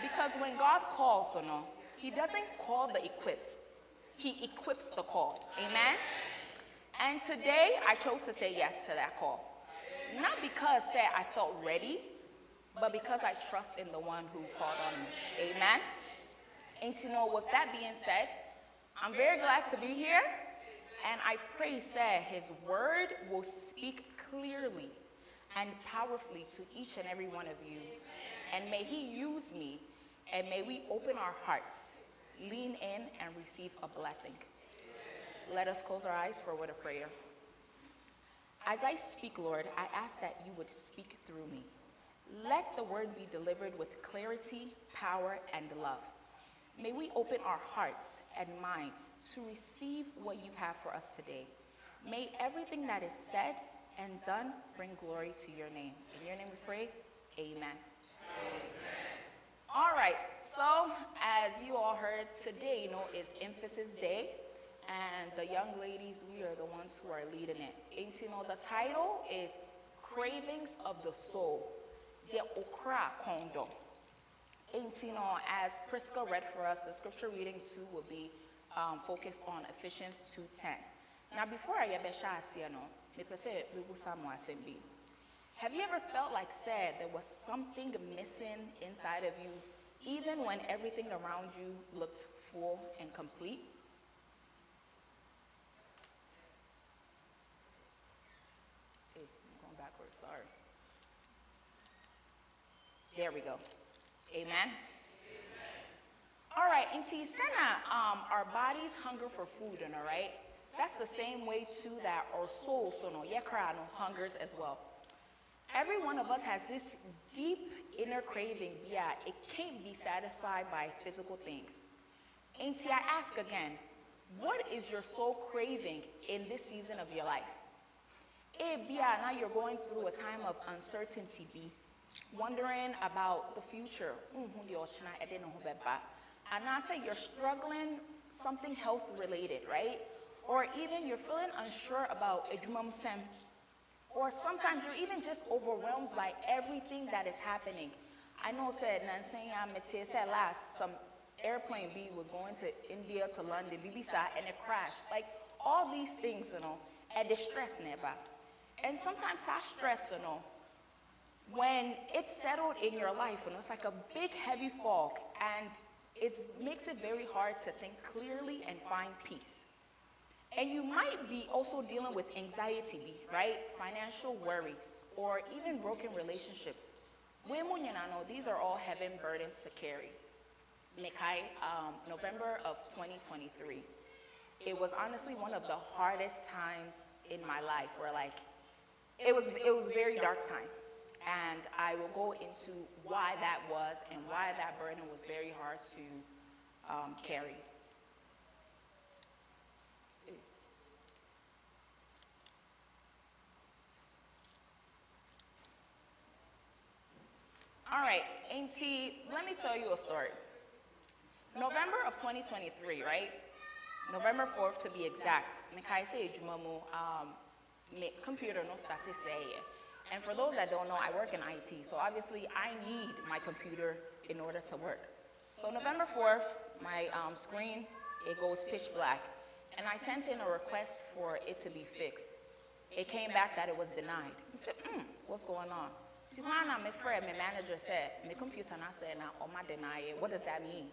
[SPEAKER 13] Because when God calls, you know, he doesn't call the equipped. He equips the called. Amen? And today, I chose to say yes to that call. Not because, say, I felt ready, but because I trust in the one who called on me. Amen? And to know, with that being said, I'm very glad to be here. And I pray, say, his word will speak clearly and powerfully to each and every one of you. And may he use me, and may we open our hearts, lean in, and receive a blessing. Let us close our eyes for a word of prayer. As I speak, Lord, I ask that you would speak through me. Let the word be delivered with clarity, power, and love. May we open our hearts and minds to receive what you have for us today. May everything that is said and done bring glory to your name. In your name we pray, amen. All right, so as you all heard, today, is Emphasis Day, and the young ladies, we are the ones who are leading it. And the title is Cravings of the Soul, De Okra Kondo. And as Prisca read for us, the scripture reading too will be focused on Ephesians 2:10. Now, before I get have you ever felt like there was something missing inside of you, even when everything around you looked full and complete? Hey, I'm going backwards, sorry. There we go. Amen. All right, and our bodies hunger for food, all right? That's the same way too that our soul, hungers as well. Every one of us has this deep inner craving. Yeah, it can't be satisfied by physical things. And I ask again, what is your soul craving in this season of your life? Now you're going through a time of uncertainty, wondering about the future. And I say you're struggling something health related, right? Or even you're feeling unsure about ejumam sem. Or sometimes you're even just overwhelmed by everything that is happening. I know said last some airplane B was going to India to London, and it crashed. Like all these things, and the stress never. And sometimes that stress, when it's settled in your life, it's like a big heavy fog, and it makes it very hard to think clearly and find peace. And you might be also dealing with anxiety, right? Financial worries, or even broken relationships. These are all heavy burdens to carry. November of 2023. It was honestly one of the hardest times in my life where it was a very dark time. And I will go into why that was and why that burden was very hard to carry. All right, Auntie, let me tell you a story. November of 2023, right? November 4th to be exact. Mekai say jumamu computer no started say. And for those that don't know, I work in IT, so obviously I need my computer in order to work. So November 4th, my screen, it goes pitch black. And I sent in a request for it to be fixed. It came back that it was denied. I said, what's going on? Tiwana, my friend, my manager said, my computer na say na oma deny it. What does that mean?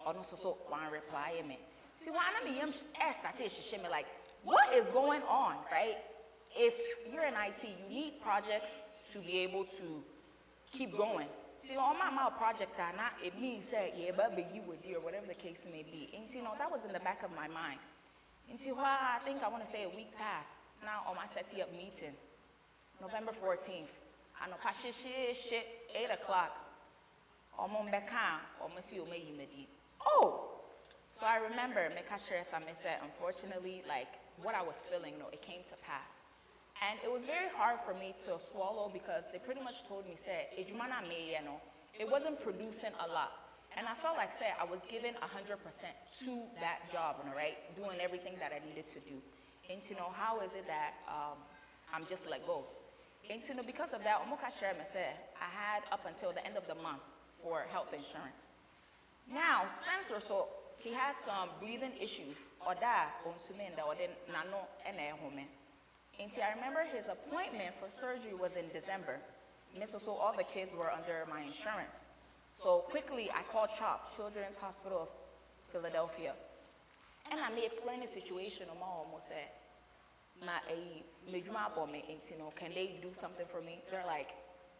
[SPEAKER 13] Or no so one reply me. Tiwana me started me like, what is going on, right? If you're in IT, you need projects to be able to keep going. See, on my project, it means that yeah, but you would do, or whatever the case may be. And that was in the back of my mind. Until I think I want to say a week passed. Now on my setting up meeting, November 14th. I know shit 8 o'clock. Oh, so I remember unfortunately, what I was feeling, it came to pass. And it was very hard for me to swallow because they pretty much told me, it wasn't producing a lot. And I felt like, I was giving 100% to that job, right? Doing everything that I needed to do. And how is it that I'm just let go? And because of that, I had up until the end of the month for health insurance. Now, Spencer, so he had some breathing issues. And I remember his appointment for surgery was in December. So all the kids were under my insurance. So quickly, I called CHOP, Children's Hospital of Philadelphia. And I may explain the situation. Almost said, can they do something for me? They're like,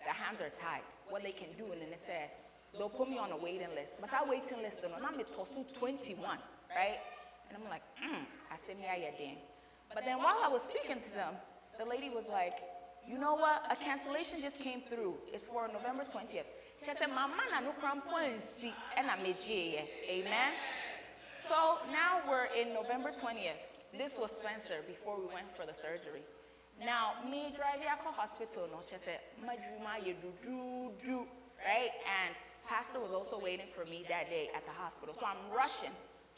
[SPEAKER 13] their hands are tied. What they can do, and then they said, they'll put me on a waiting list. But that waiting list, I'm 21, right? And I'm like, I said, me, I did. But then while I was speaking to them, the lady was like, you know what? A cancellation just came through. It's for November 20th. Just say mama na no crampo and see and I made amen. So now we're in November 20th. This was Spencer before we went for the surgery. Now me drive here to hospital no just say my you do right, and pastor was also waiting for me that day at the hospital. So I'm rushing,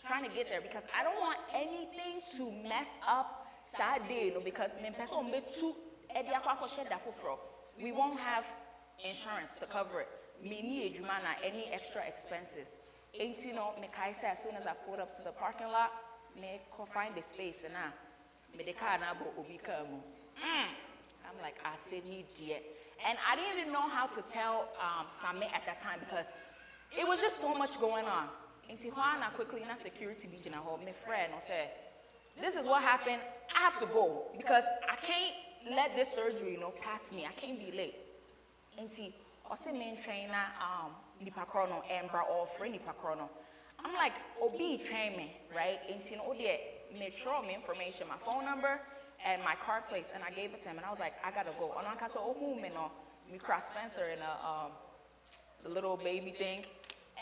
[SPEAKER 13] trying to get there because I don't want anything to mess up Saturday, because we won't have insurance to cover it. Me need any extra expenses. Ain't you know, me kaisa as soon as I pulled up to the parking lot, me find the space and me the car na bo obi car mu. I'm like, I said need dear. And I didn't even know how to tell Same at that time because it was just so much going on. In Tijuana, quickly in a security beach in a home, my friend said, this is what happened. I have to go because I can't let this surgery, pass me. I can't be late. And see, also main trainer, nipa chrono, Embra or friend nipa chrono. I'm like, Obi train me, right? And see, me throw me information, my phone number and my card place, and I gave it to him. And I was like, I gotta go. And I said, me cross Spencer in the little baby thing.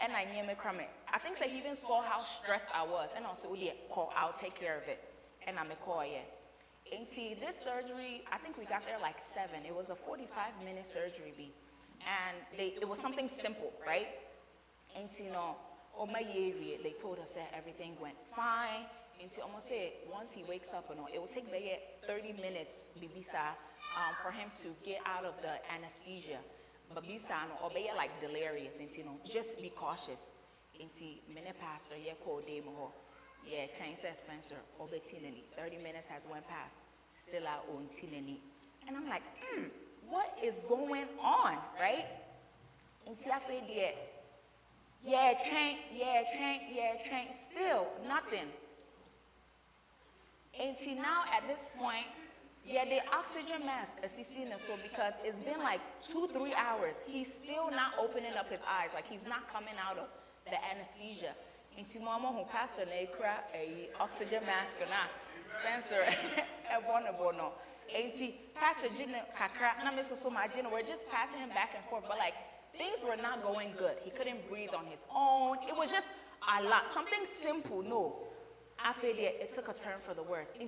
[SPEAKER 13] And I knew me cramming. I think so he even saw how stressed I was. And I said, oh yeah, call, I'll take care of it. And I'm a call, yeah. And see, this surgery, I think we got there like 7. It was a 45-minute surgery, and it was something simple, right? And you know, they told us that everything went fine. And to almost say, once he wakes up, it will take 30 minutes, for him to get out of the anesthesia. But or be like delirious, and just be cautious. And many pastor, called them, train says Spencer, 30 minutes has went past, still out on tinini. And I'm like, what is going on, right? And train, still nothing. And now at this point, the oxygen mask is so because it's been like 2-3 hours. He's still not opening up his eyes, like he's not coming out of the anesthesia. And mama who passed an a oxygen mask na Spencer a bono. And Pastor Gina Kakra, and I'm so much, we're just passing him back and forth, but like things were not going good. He couldn't breathe on his own. It was just a lot. Something simple, no. After that, it took a turn for the worse. I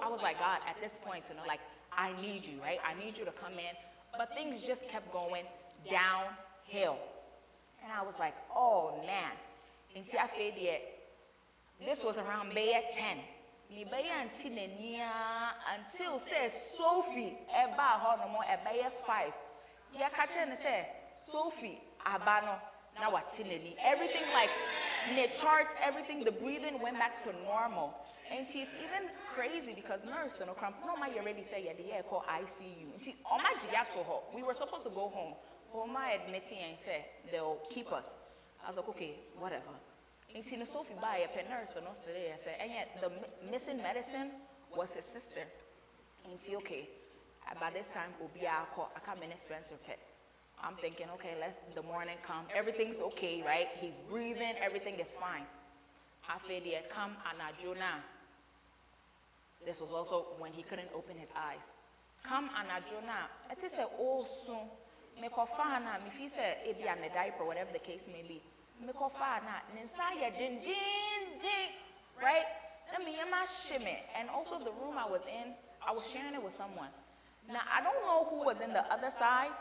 [SPEAKER 13] was like, God, at this point, like, I need you, right? I need you to come in. But things just kept going downhill. And I was like, oh, man. This was around Bay 10. Until says Sophie, about 5. Yeah, catch and say, Sophie, Abano, now what everything like the charts, everything, the breathing went back to normal. And it's even crazy because nurse no my already say yeah call ICU. We were supposed to go home. My admitting and say they'll keep us. I was like, okay, whatever. And Sophie by a nurse no say and yet the missing medicine was his sister. And okay, by this time Obi I come in Spencer pet. I'm thinking, okay, the morning come. Everything's okay, right? He's breathing, everything is fine. After come Anajona. This was also when he couldn't open his eyes. Come Anajona. It is a old soon. Mekofana, if he said it be on a diaper, whatever the case may be. Mekofana, Ninsaya din, right? Let me shimmy. And also the room I was in, I was sharing it with someone. Now I don't know who was in the other side.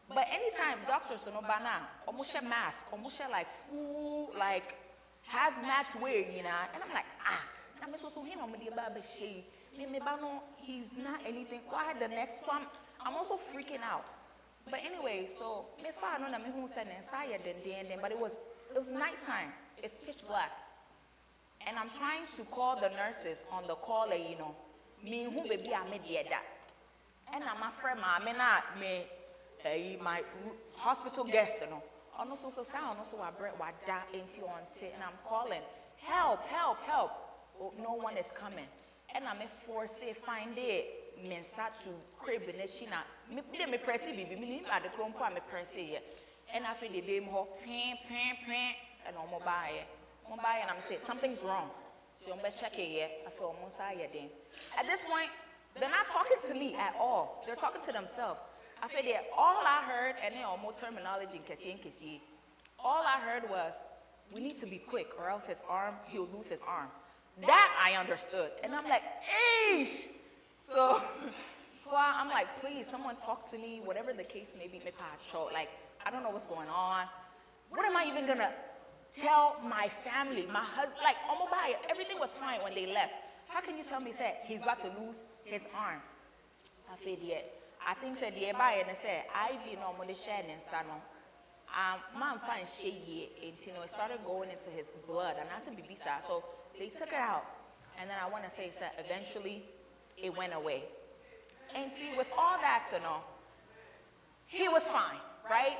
[SPEAKER 13] But anytime doctors no bana, almost a mask, almost like full like hazmat wear, and I'm like, I'm so him I'm the baby she. He's not anything. Why the next one? I'm also freaking out. But anyway, so me fa no na me who said inside then, but it was nighttime. It's pitch black. And I'm trying to call the nurses on the caller, me who baby I made that. And I'm afraid me my hospital guest, and also sound, also I bread what that into on tea, and I'm calling, help. Oh, no one is coming. And I'm forced to find it, mensa to crib in the china. Me press it, me at the crump, me press it. And I feel the name ho, pin, and I'm mobile, and I'm saying something's wrong. So I'm check it, I feel almost at this point, they're not talking to me at all. They're talking to themselves. I feel that all I heard, and then almost terminology in Kesi, all I heard was, we need to be quick or else he'll lose his arm. That I understood. And I'm like, eesh! So I'm like, please, someone talk to me, whatever the case may be, like, I don't know what's going on. What am I even gonna tell my family, my husband? Like, everything was fine when they left. How can you tell me, say, he's about to lose his arm? I feel yet. I think said the buyer and said, Ivy no more share and sano. Man fine she it started going into his blood and I said bibisa. So they took it out. And then I want to say eventually it went away. And see, with all that he was fine, right?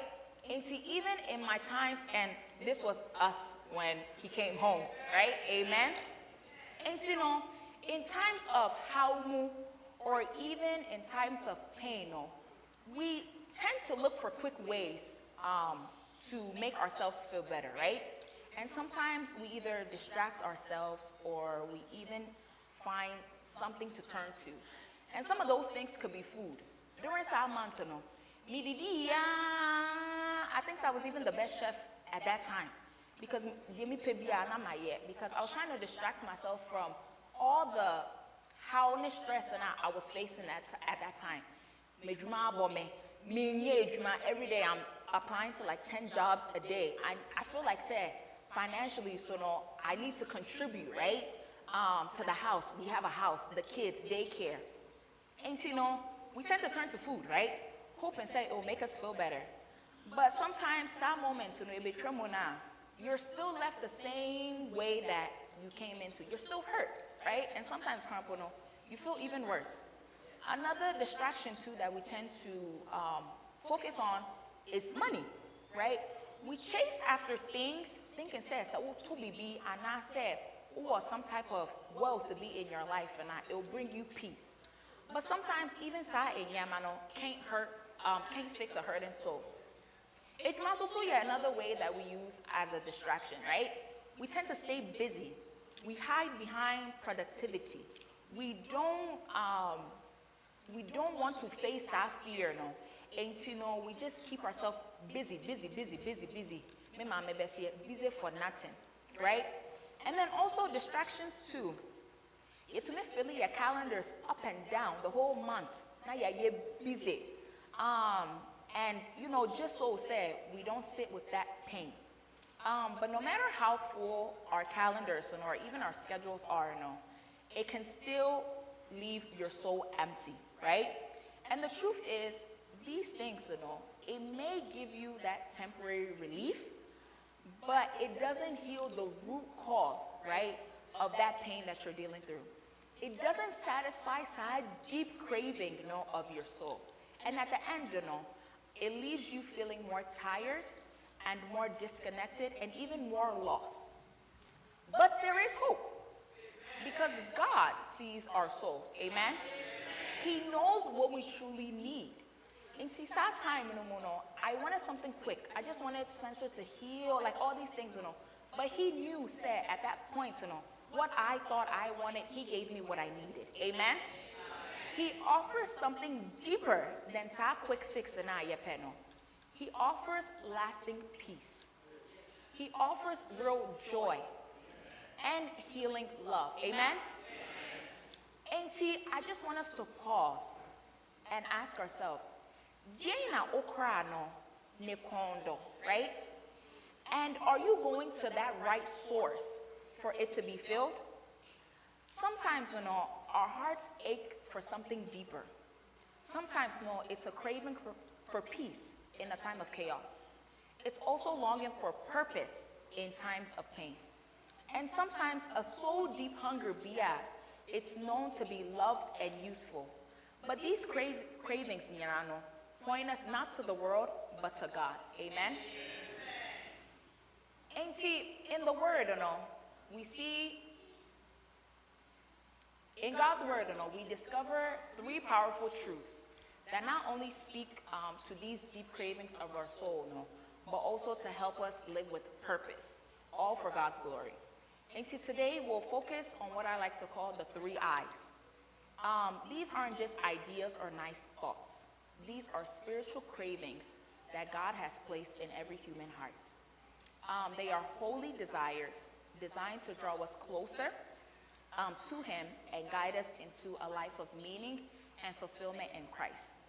[SPEAKER 13] And see, even in my times, and this was us when he came home, right? Amen. And in times of haumu, or even in times of pain, we tend to look for quick ways to make ourselves feel better, right? And sometimes we either distract ourselves or we even find something to turn to. And some of those things could be food. During Salmonto, I think I was even the best chef at that time because I was trying to distract myself from all the how much stress and I was facing at that time. Every day I'm applying to like 10 jobs a day. I feel like financially, I need to contribute, right? To the house. We have a house, the kids, daycare. And we tend to turn to food, right? Hope and say, oh, make us feel better. But sometimes some moments, you're still left the same way that you came into. You're still hurt, right? And sometimes, you feel even worse. Another distraction too that we tend to focus on is money, right? We chase after things, thinking to be and I said, or some type of wealth to be in your life and it will bring you peace. But sometimes even can't fix a hurting soul. It can also be another way that we use as a distraction, right? We tend to stay busy. We hide behind productivity. We don't want to face our fear, and we just keep ourselves busy, busy for nothing, right? And then also distractions too. It's me filling your calendars up and down the whole month. Now you're busy, and just so we don't sit with that pain. But no matter how full our calendars or even our schedules are, it can still leave your soul empty, right? And the truth is, these things, it may give you that temporary relief, but it doesn't heal the root cause, right, of that pain that you're dealing through. It doesn't satisfy that deep craving, of your soul. And at the end, it leaves you feeling more tired and more disconnected and even more lost. But there is hope. Because God sees our souls, amen? He knows what we truly need. In that time, I wanted something quick. I just wanted Spencer to heal, like all these things, But he knew, at that point, what I thought I wanted, he gave me what I needed, amen? He offers something deeper than that quick fix and He offers lasting peace. He offers real joy and healing love. Amen? And see, I just want us to pause and ask ourselves, right? And are you going to that right source for it to be filled? Sometimes, our hearts ache for something deeper. Sometimes, it's a craving for peace in a time of chaos. It's also longing for purpose in times of pain. And sometimes a soul deep hunger it's known to be loved and useful. But these cravings, point us not to the world, but to God. Amen? And see, in the word, we see, in God's word, we discover 3 powerful truths that not only speak to these deep cravings of our soul, but also to help us live with purpose, all for God's glory. And today we'll focus on what I like to call the 3 I's. These aren't just ideas or nice thoughts, these are spiritual cravings that God has placed in every human heart. They are holy desires designed to draw us closer to Him and guide us into a life of meaning and fulfillment in Christ.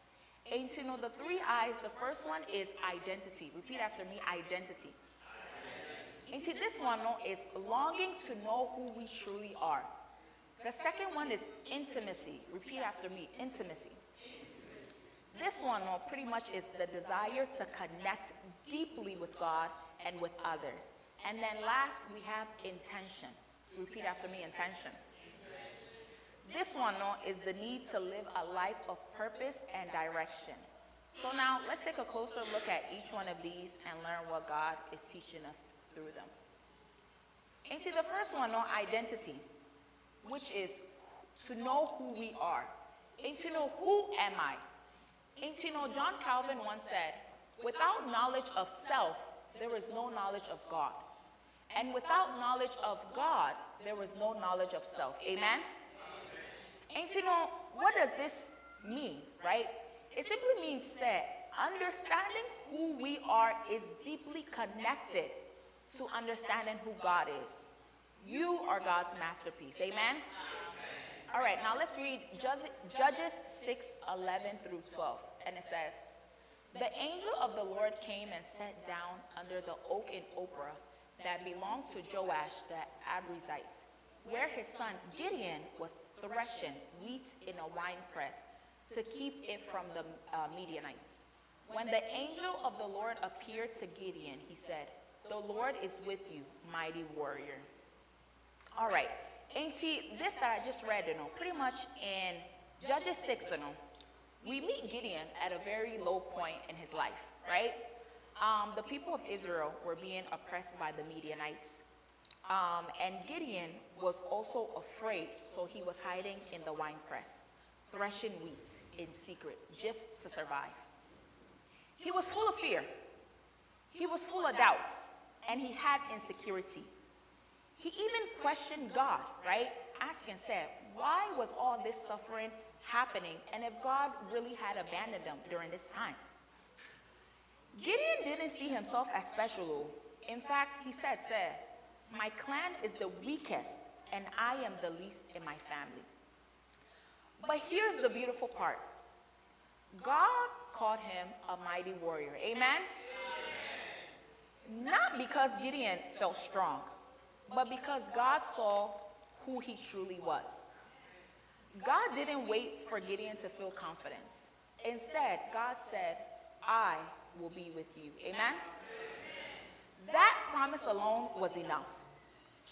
[SPEAKER 13] And to know the 3 I's, the first one is identity. Repeat after me, identity. And this one is longing to know who we truly are. The second one is intimacy. Repeat after me, intimacy. This one pretty much is the desire to connect deeply with God and with others. And then last, we have intention. Repeat after me, intention. This one is the need to live a life of purpose and direction. So now let's take a closer look at each one of these and learn what God is teaching us through them. Into the first one, identity, which is to know who we are. And to know who am I. And to know, John Calvin once said, without knowledge of self, there is no knowledge of God. And without knowledge of God, there is no knowledge of self. Amen? And to know, what does this mean, right? It simply means that understanding who we are is deeply connected to understanding who God is. You are God's masterpiece. Amen? All right, now let's read Judges 6:11 through 12. And it says, the angel of the Lord came and sat down under the oak in Ophrah that belonged to Joash the Abiezrite, where his son Gideon was threshing wheat in a winepress to keep it from the Midianites. When the angel of the Lord appeared to Gideon, he said, the Lord is with you, mighty warrior. All right, and see, this that I just read, pretty much in Judges 6, we meet Gideon at a very low point in his life, right? The people of Israel were being oppressed by the Midianites. And Gideon was also afraid, so he was hiding in the winepress, threshing wheat in secret, just to survive. He was full of fear. He was full of doubts, and he had insecurity. He even questioned God, right? Asking, said, why was all this suffering happening, and if God really had abandoned them during this time? Gideon didn't see himself as special. In fact, he said, my clan is the weakest, and I am the least in my family. But here's the beautiful part. God called him a mighty warrior. Amen? Not because Gideon felt strong, but because God saw who he truly was. God didn't wait for Gideon to feel confidence. Instead, God said, I will be with you. Amen? That promise alone was enough.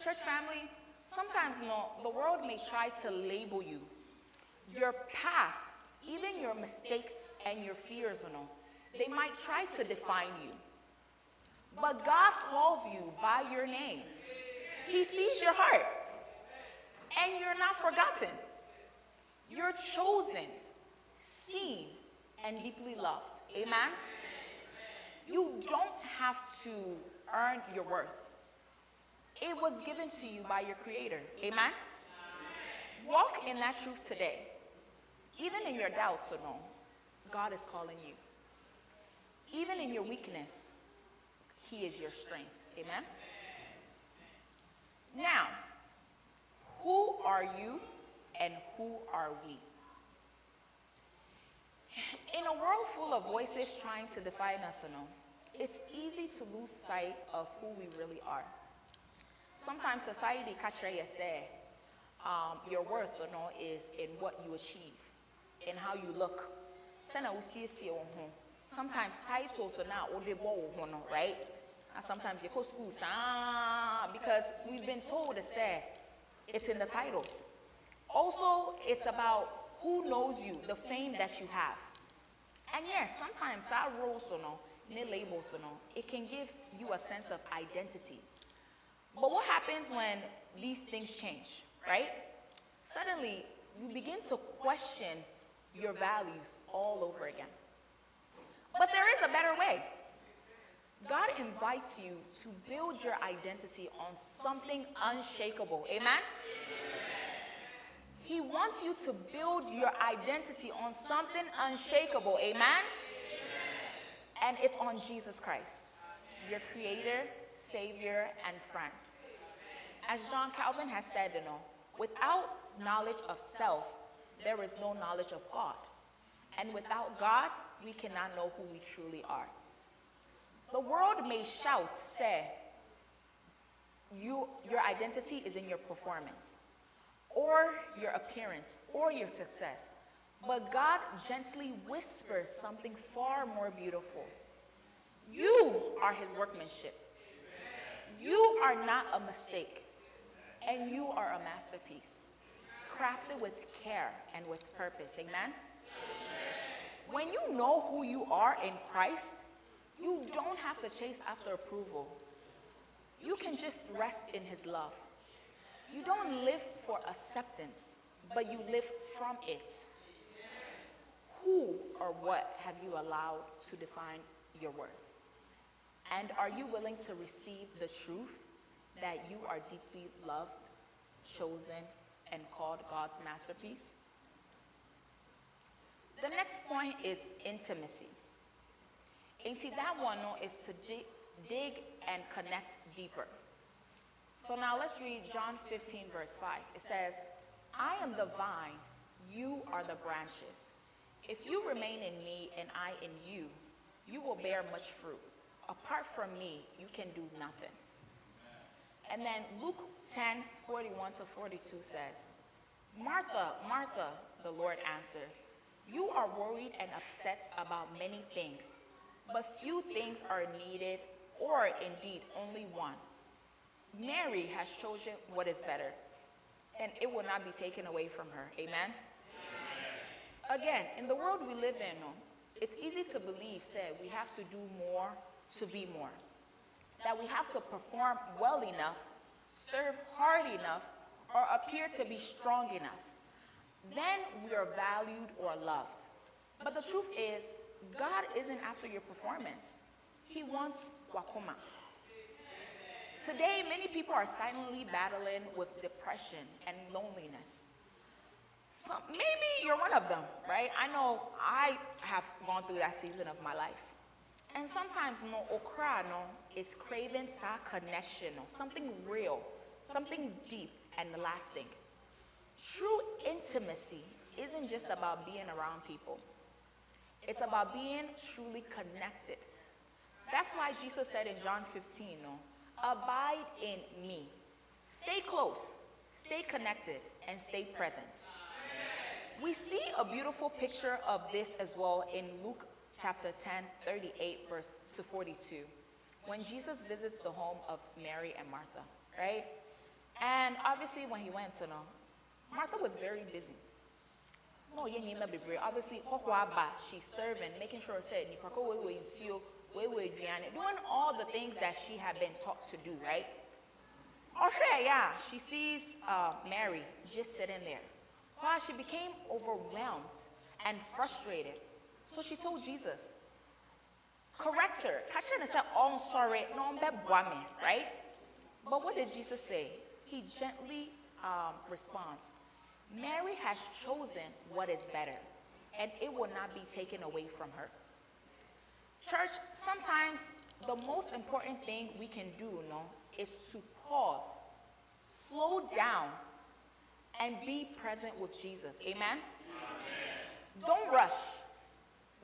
[SPEAKER 13] Church family, sometimes the world may try to label you. Your past, even your mistakes and your fears, they might try to define you. But God calls you by your name. He sees your heart. And you're not forgotten. You're chosen, seen, and deeply loved. Amen? You don't have to earn your worth. It was given to you by your Creator. Amen? Walk in that truth today. Even in your doubts, God is calling you. Even in your weakness, He is your strength. Amen? Now, who are you and who are we? In a world full of voices trying to define us, it's easy to lose sight of who we really are. Sometimes society say your worth is in what you achieve, in how you look. Sometimes titles are not right? And sometimes you go to school because we've been told to say it's in the titles. Also, it's about who knows you, the fame that you have. And yes, sometimes our roles labels it can give you a sense of identity. But what happens when these things change, right? Suddenly, you begin to question your values all over again. But there is a better way. God invites you to build your identity on something unshakable. Amen? He wants you to build your identity on something unshakable. Amen? And it's on Jesus Christ, your creator, savior, and friend. As John Calvin has said, without knowledge of self, there is no knowledge of God. And without God, we cannot know who we truly are. The world may shout, say, your identity is in your performance, or your appearance, or your success. But God gently whispers something far more beautiful. You are his workmanship. You are not a mistake, and you are a masterpiece, crafted with care and with purpose. Amen? When you know who you are in Christ, you don't have to chase after approval. You can just rest in his love. You don't live for acceptance, but you live from it. Who or what have you allowed to define your worth? And are you willing to receive the truth that you are deeply loved, chosen, and called God's masterpiece? The next point is intimacy. That one is to dig and connect deeper. So now let's read John 15, verse 5. It says, I am the vine, you are the branches. If you remain in me and I in you, you will bear much fruit. Apart from me, you can do nothing. And then Luke 10, 41 to 42 says, Martha, Martha, the Lord answered, you are worried and upset about many things, but few things are needed, or indeed only one. Mary has chosen what is better, and it will not be taken away from her. Amen? Again, in the world we live in, it's easy to believe, we have to do more to be more. That we have to perform well enough, serve hard enough, or appear to be strong enough. Then we are valued or loved. But the truth is, God isn't after your performance. He wants wakoma. Today, many people are silently battling with depression and loneliness. Maybe you're one of them, right? I know I have gone through that season of my life. And sometimes, okra, is craving sa connection, something real, something deep and lasting. True intimacy isn't just about being around people. It's about being truly connected. That's why Jesus said in John 15, abide in me. Stay close, stay connected, and stay present. We see a beautiful picture of this as well in Luke chapter 10, 38 verse to 42, when Jesus visits the home of Mary and Martha, right? And obviously when he went, Martha was very busy. Obviously, she's serving, making sure doing all the things that she had been taught to do, right? She sees Mary just sitting there. She became overwhelmed and frustrated. So she told Jesus, correct her. Oh, sorry, right? But what did Jesus say? He gently responds, Mary has chosen what is better, and it will not be taken away from her. Church, sometimes the most important thing we can do, is to pause, slow down, and be present with Jesus. Amen? Amen. Don't rush,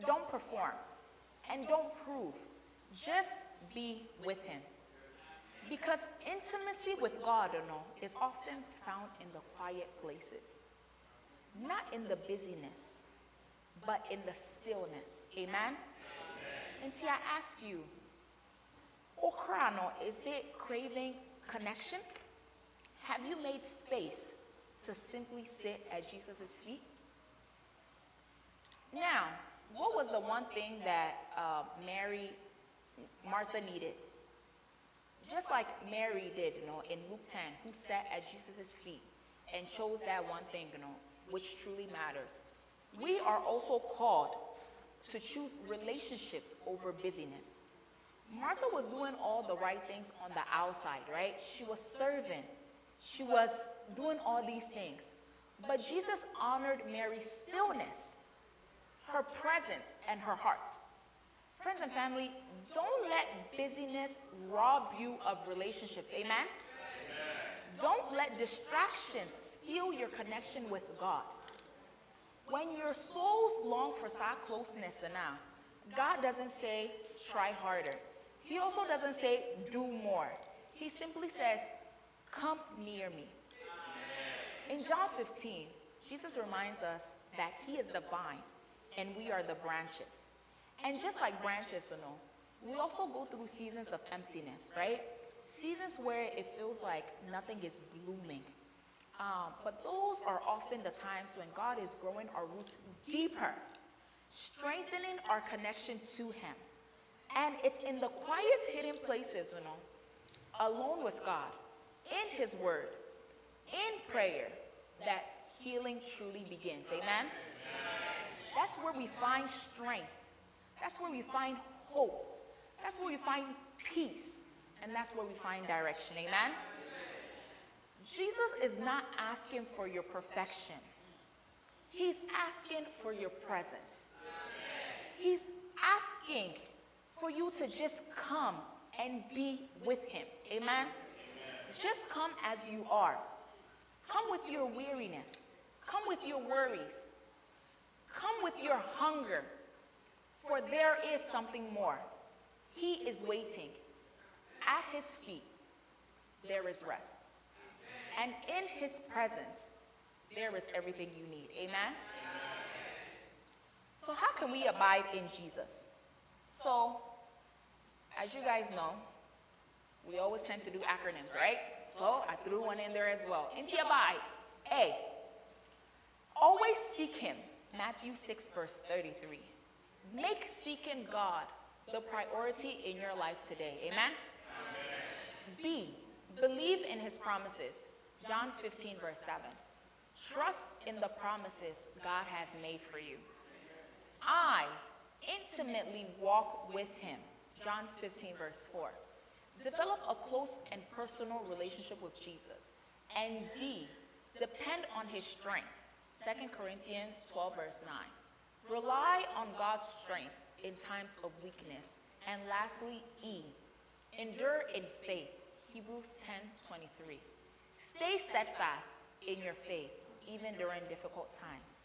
[SPEAKER 13] don't perform, and don't prove. Just be with him. Because intimacy with God, is often found in the quiet places. Not in the busyness, but in the stillness. Amen? And see, I ask you, Okrano, is it craving connection? Have you made space to simply sit at Jesus' feet? Now, what was the one thing that Martha needed? Just like Mary did, in Luke 10, who sat at Jesus' feet and chose that one thing, which truly matters. We are also called to choose relationships over busyness. Martha was doing all the right things on the outside, right? She was serving. She was doing all these things. But Jesus honored Mary's stillness, her presence, and her heart. Friends and family, don't let busyness rob you of relationships. Amen? Don't let distractions steal your connection with God. When your souls long for that closeness now, God doesn't say, try harder. He also doesn't say, do more. He simply says, come near me. In John 15, Jesus reminds us that he is the vine and we are the branches. And just like branches, we also go through seasons of emptiness, right? Seasons where it feels like nothing is blooming. But those are often the times when God is growing our roots deeper, strengthening our connection to him. And it's in the quiet, hidden places, alone with God, in his word, in prayer, that healing truly begins. Amen? That's where we find strength. That's where we find hope. That's where we find peace. And that's where we find direction. Amen? Jesus is not asking for your perfection. He's asking for your presence. He's asking for you to just come and be with him. Amen? Just come as you are. Come with your weariness. Come with your worries. Come with your hunger. For there is something more. He is waiting. At his feet, there is rest. And in his presence, there is everything you need. Amen? So how can we abide in Jesus? So, as you guys know, we always tend to do acronyms, right? So I threw one in there as well. Inti abide. A, always seek him. Matthew 6, verse 33. Make seeking God the priority in your life today. Amen? B, believe in his promises. John 15, verse 7. Trust in the promises God has made for you. I, intimately walk with him. John 15, verse 4. Develop a close and personal relationship with Jesus. And D, depend on his strength. 2 Corinthians 12, verse 9. Rely on God's strength in times of weakness. And lastly, E, endure in faith. Hebrews 10:23. Stay steadfast in your faith, even during difficult times.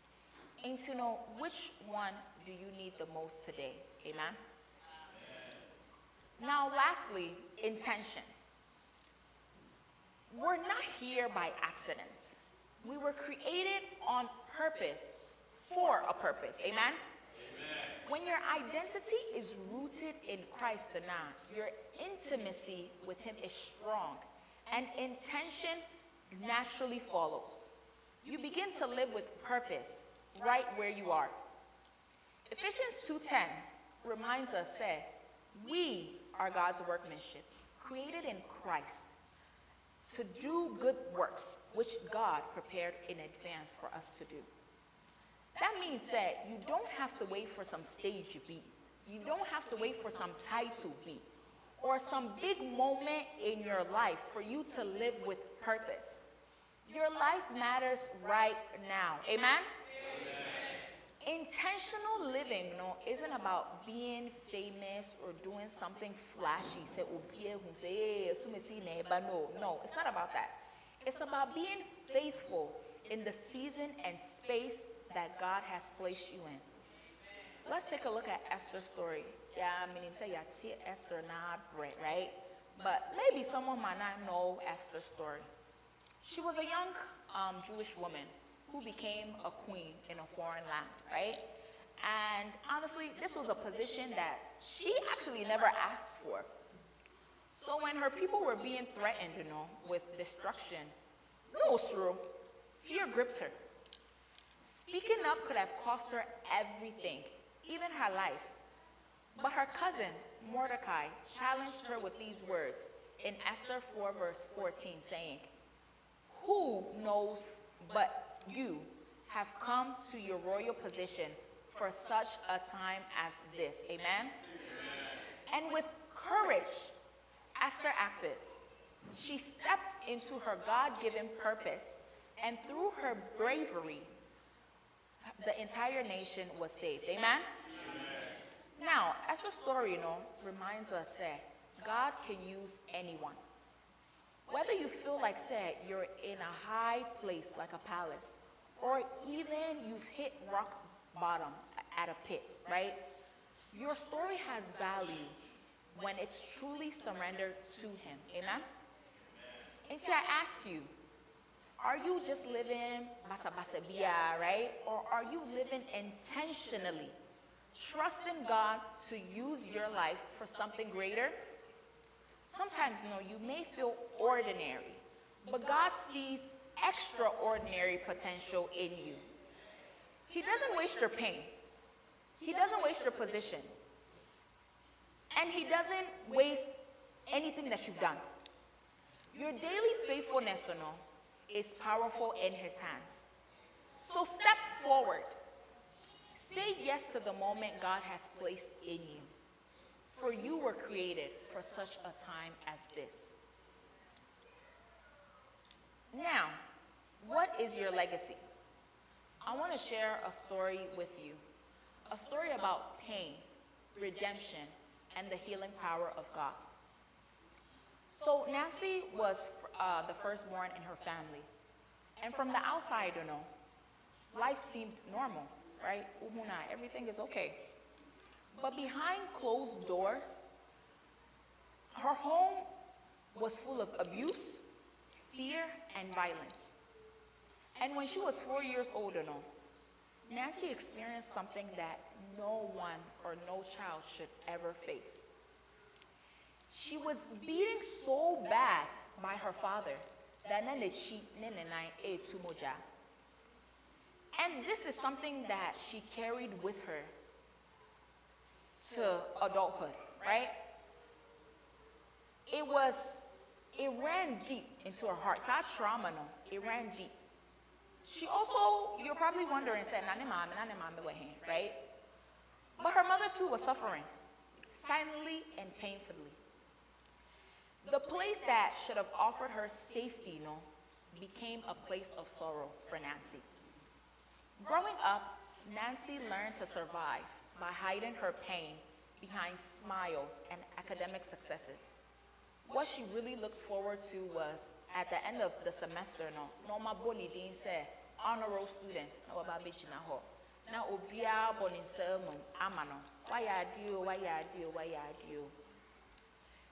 [SPEAKER 13] And to know which one do you need the most today. Amen? Now, lastly, intention. We're not here by accident. We were created on purpose for a purpose. Amen? When your identity is rooted in Christ now, your intimacy with him is strong, and intention naturally follows. You begin to live with purpose right where you are. Ephesians 2:10 reminds us, we are God's workmanship, created in Christ to do good works, which God prepared in advance for us to do. That means you don't have to wait for some stage B. You don't have to wait for some title B or some big moment in your life for you to live with purpose. Your life matters right now. Amen? Intentional living isn't about being famous or doing something flashy. No, it's not about that. It's about being faithful in the season and space that God has placed you in. Let's take a look at Esther's story. Yeah, I mean, say Esther not bread, right? But maybe someone might not know Esther's story. She was a young Jewish woman who became a queen in a foreign land, right? And honestly, this was a position that she actually never asked for. So when her people were being threatened, with destruction, fear gripped her. Speaking up could have cost her everything, even her life. But her cousin, Mordecai, challenged her with these words in Esther 4, verse 14, saying, "Who knows but you have come to your royal position for such a time as this." Amen? And with courage, Esther acted. She stepped into her God-given purpose And through her bravery, the entire nation was saved. Amen? Now, Esther's story, reminds us, say, God can use anyone. Whether you feel like, say, you're in a high place like a palace, or even you've hit rock bottom at a pit, right? Your story has value when it's truly surrendered to Him. Amen? And so I ask you, are you just living basa bia, right? Or are you living intentionally, trusting God to use your life for something greater? Sometimes, you may feel ordinary, but God sees extraordinary potential in you. He doesn't waste your pain. He doesn't waste your position. And He doesn't waste anything that you've done. Your daily faithfulness, is powerful in His hands. So step forward. Say yes to the moment God has placed in you. For you were created for such a time as this. Now, what is your legacy? I want to share a story with you. A story about pain, redemption, and the healing power of God. So Nancy was the firstborn in her family. And from the outside, life seemed normal, right? Everything is okay. But behind closed doors, her home was full of abuse, fear, and violence. And when she was 4 years old, Nancy experienced something that no one or no child should ever face. She was beaten so bad by her father that and this is something that she carried with her to adulthood, right? It ran deep into her heart. So that trauma, it ran deep. She also, you're probably wondering, said, right? But her mother too was suffering, silently and painfully. The place that should have offered her safety, became a place of sorrow for Nancy. Growing up, Nancy learned to survive by hiding her pain behind smiles and academic successes. What she really looked forward to was, at the end of the semester, Norma Boni Dean said, honor roll student, now Obia Bonin sermon, Amano, why you do?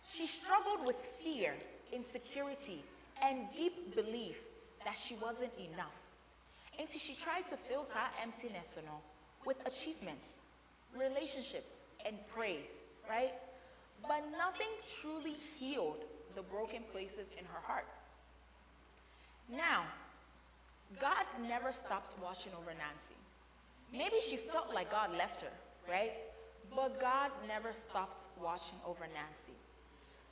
[SPEAKER 13] She struggled with fear, insecurity, and deep belief that she wasn't enough. Until she tried to fill that emptiness, with achievements, relationships, and praise, right? But nothing truly healed the broken places in her heart. Now, God never stopped watching over Nancy. Maybe she felt like God left her, right? But God never stopped watching over Nancy.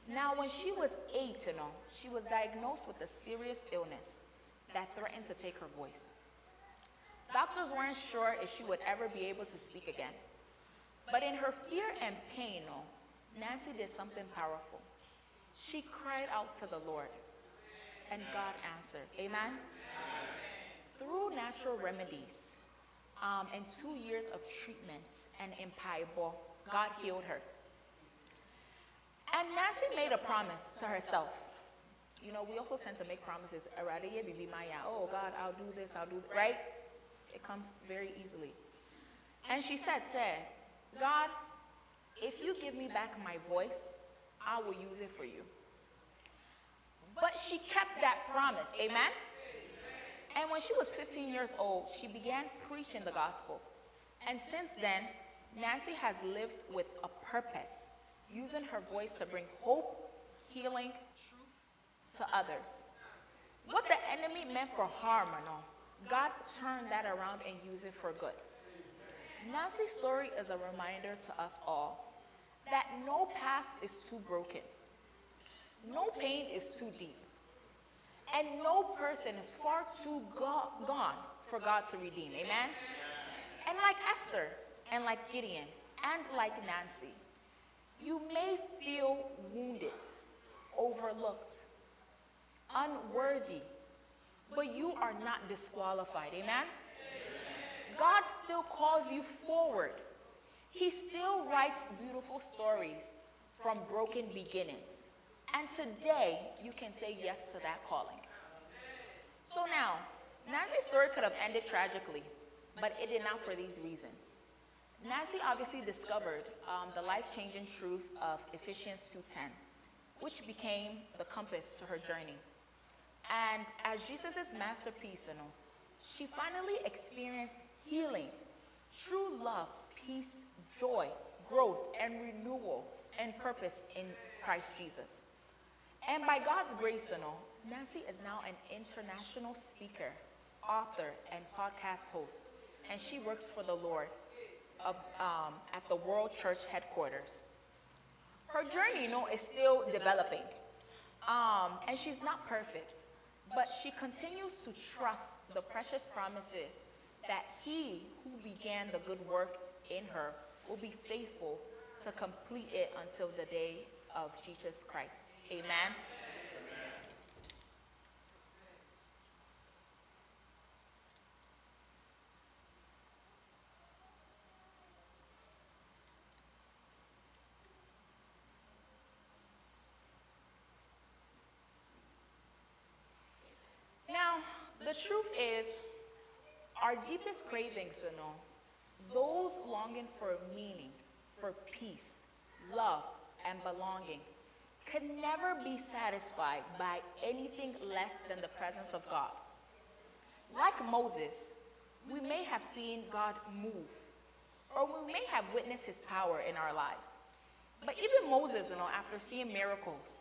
[SPEAKER 13] Now, when she was 8, she was diagnosed with a serious illness that threatened to take her voice. Doctors weren't sure if she would ever be able to speak again. But in her fear and pain, Nancy did something powerful. She cried out to the Lord, and God answered. Amen? Through natural remedies and 2 years of treatments and impaibo, God healed her. And Nancy made a promise to herself. We also tend to make promises. Oh God, I'll do this, right? It comes very easily. And she said, God, if you give me back my voice, I will use it for you. But she kept that promise, amen? And when she was 15 years old, she began preaching the gospel. And since then, Nancy has lived with a purpose, using her voice to bring hope, healing, to others. What the enemy meant for harm, God turned that around and used it for good. Nancy's story is a reminder to us all that no past is too broken, no pain is too deep, and no person is far too gone for God to redeem. Amen? And like Esther, and like Gideon, and like Nancy, you may feel wounded, overlooked, unworthy, but you are not disqualified. Amen? God still calls you forward. He still writes beautiful stories from broken beginnings. And today, you can say yes to that calling. So now, Nancy's story could have ended tragically, but it did not for these reasons. Nancy obviously discovered the life-changing truth of Ephesians 2:10, which became the compass to her journey. And as Jesus' masterpiece, she finally experienced healing, true love, peace, joy, growth, and renewal and purpose in Christ Jesus. And by God's grace, Nancy is now an international speaker, author, and podcast host. And she works for the Lord at the World Church headquarters. Her journey, is still developing. And she's not perfect, but she continues to trust the precious promises that He who began the good work in her will be faithful to complete it until the day of Jesus Christ. Amen. Now, the truth is, our deepest cravings, those longing for meaning, for peace, love, and belonging, can never be satisfied by anything less than the presence of God. Like Moses, we may have seen God move, or we may have witnessed His power in our lives. But even Moses, after seeing miracles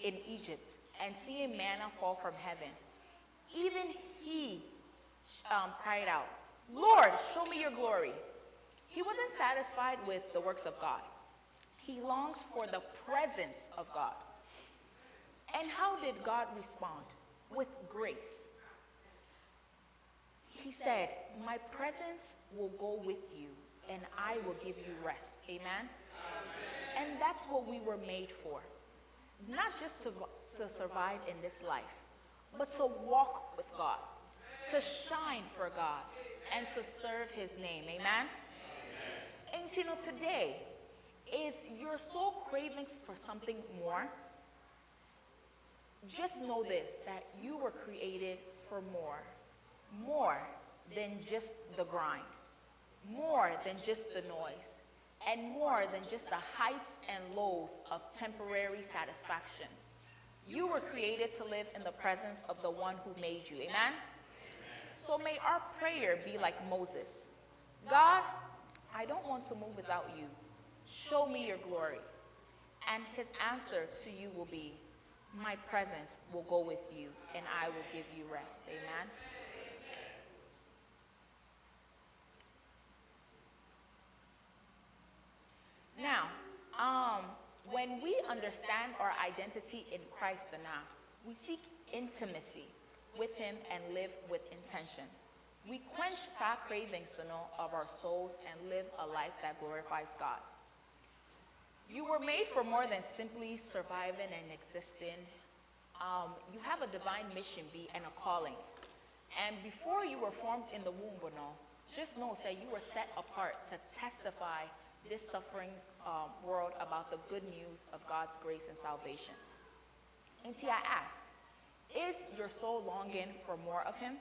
[SPEAKER 13] in Egypt and seeing manna fall from heaven, even he cried out, "Lord, show me your glory." He wasn't satisfied with the works of God. He longs for the presence of God. And how did God respond? With grace. He said, "My presence will go with you, and I will give you rest." Amen? And that's what we were made for. Not just to survive in this life, but to walk with God, to shine for God, and to serve His name. Amen? And today, is your soul cravings for something more? Just know this, that you were created for more. More than just the grind. More than just the noise. And more than just the heights and lows of temporary satisfaction. You were created to live in the presence of the one who made you. Amen? So may our prayer be like Moses. God, I don't want to move without you. Show me your glory. And his answer to you will be, my presence will go with you, and I will give you rest. Amen? Now, when we understand our identity in Christ now, we seek intimacy with him and live with intention. We quench our cravings of our souls and live a life that glorifies God. You were made for more than simply surviving and existing. You have a divine mission and a calling. And before you were formed in the womb, just know that you were set apart to testify this suffering world about the good news of God's grace and salvations. And I ask, is your soul longing for more of him?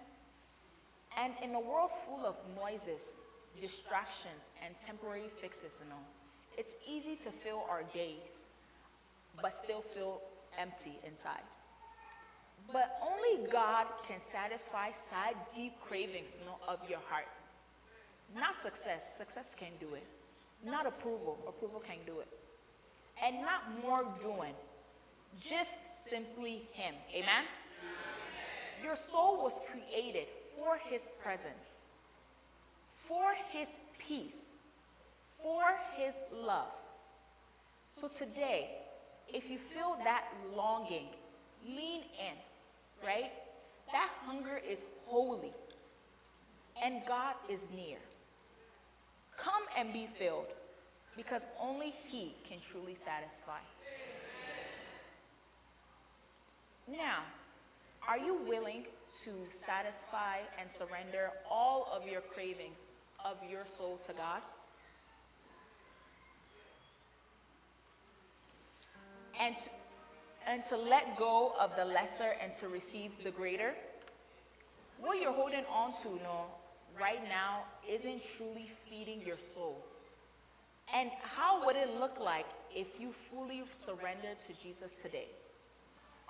[SPEAKER 13] And in a world full of noises, distractions, and temporary fixes, it's easy to fill our days, but still feel empty inside. But only God can satisfy sad, deep cravings of your heart. Not success. Success can't do it. Not approval. Approval can't do it. And not more doing. Just simply him. Amen? Your soul was created for his presence, for his peace, for his love. So today, if you feel that longing, lean in, right? That hunger is holy, and God is near. Come and be filled, because only he can truly satisfy. Now, are you willing to satisfy and surrender all of your cravings of your soul to God? And to let go of the lesser and to receive the greater? What you're holding on to, right now isn't truly feeding your soul. And how would it look like if you fully surrendered to Jesus today?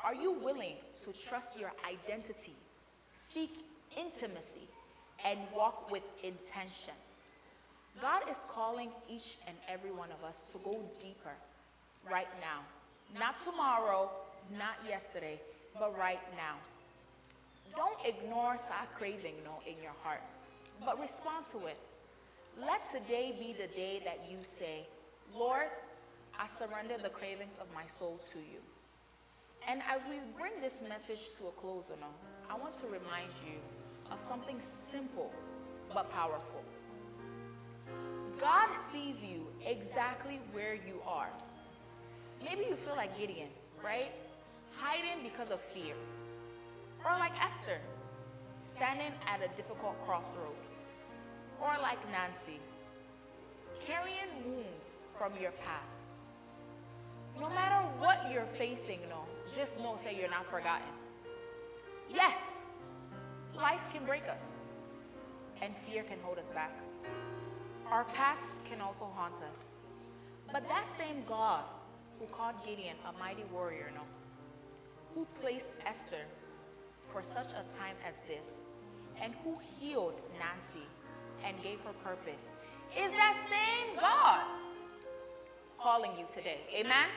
[SPEAKER 13] Are you willing to trust your identity, seek intimacy, and walk with intention? God is calling each and every one of us to go deeper right now. Not tomorrow, not yesterday, but right now. Don't ignore that craving in your heart, but respond to it. Let today be the day that you say, Lord, I surrender the cravings of my soul to you. And as we bring this message to a close, I want to remind you of something simple but powerful. God sees you exactly where you are. Maybe you feel like Gideon, right? Hiding because of fear. Or like Esther, standing at a difficult crossroad. Or like Nancy, carrying wounds from your past. No matter what you're facing, just know, say you're not forgotten. Yes, life can break us, and fear can hold us back. Our past can also haunt us. But that same God who called Gideon a mighty warrior, who placed Esther for such a time as this, and who healed Nancy and gave her purpose, is that same God calling you today. Amen?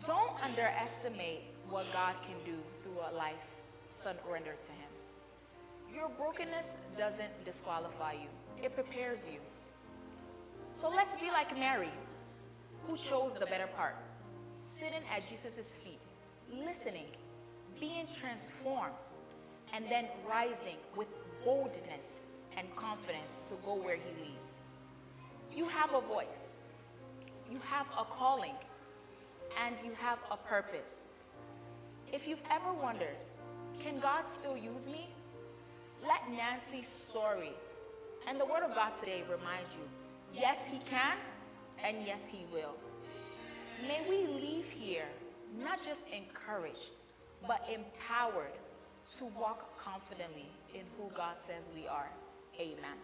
[SPEAKER 13] Don't underestimate what God can do through a life surrendered to him. Your brokenness doesn't disqualify you. It prepares you. So let's be like Mary, who chose the better part, sitting at Jesus' feet, listening, being transformed, and then rising with boldness and confidence to go where he leads. You have a voice, you have a calling, and you have a purpose. If you've ever wondered, can God still use me? Let Nancy's story and the word of God today remind you, yes, he can, and yes, he will. May we leave here not just encouraged, but empowered to walk confidently in who God says we are. Amen.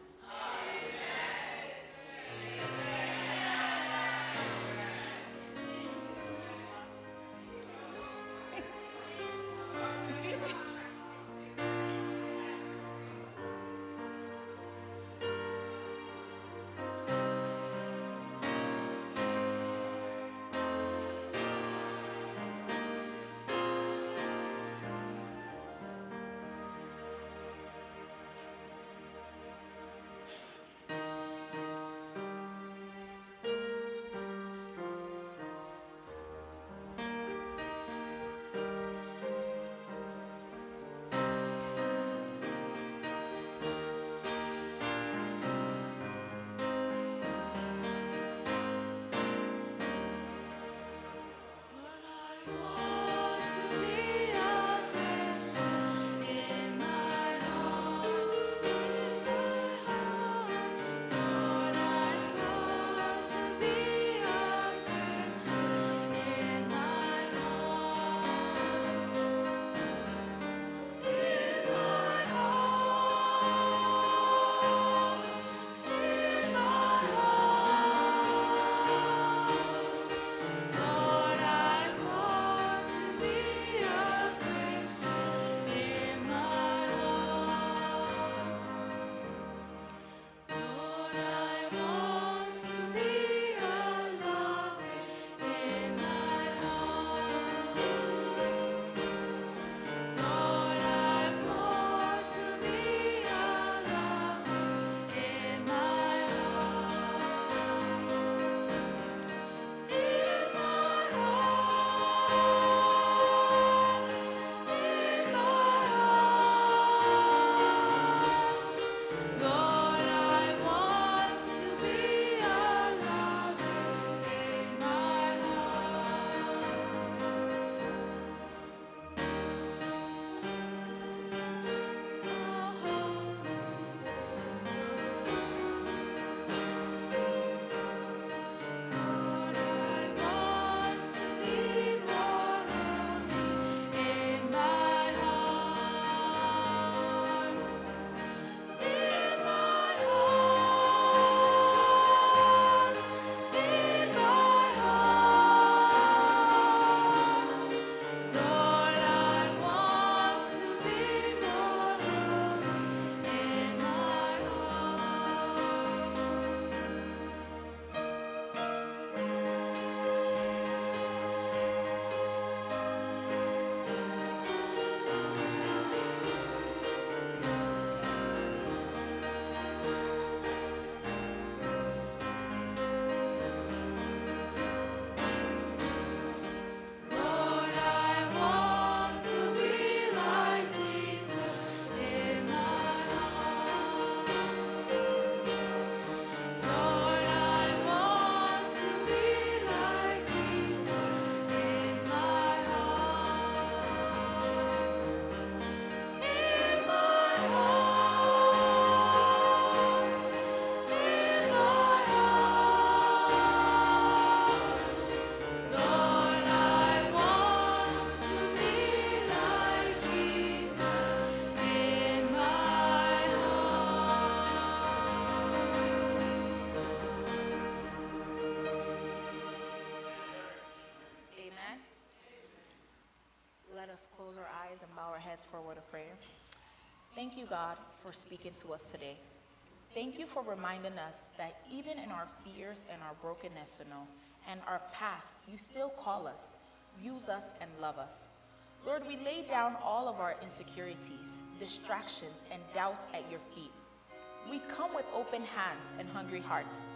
[SPEAKER 13] us close our eyes and bow our heads for a word of prayer. Thank you, God, for speaking to us today. Thank you for reminding us that even in our fears and our brokenness, and our past, you still call us, use us, and love us. Lord, we lay down all of our insecurities, distractions, and doubts at your feet. We come with open hands and hungry hearts.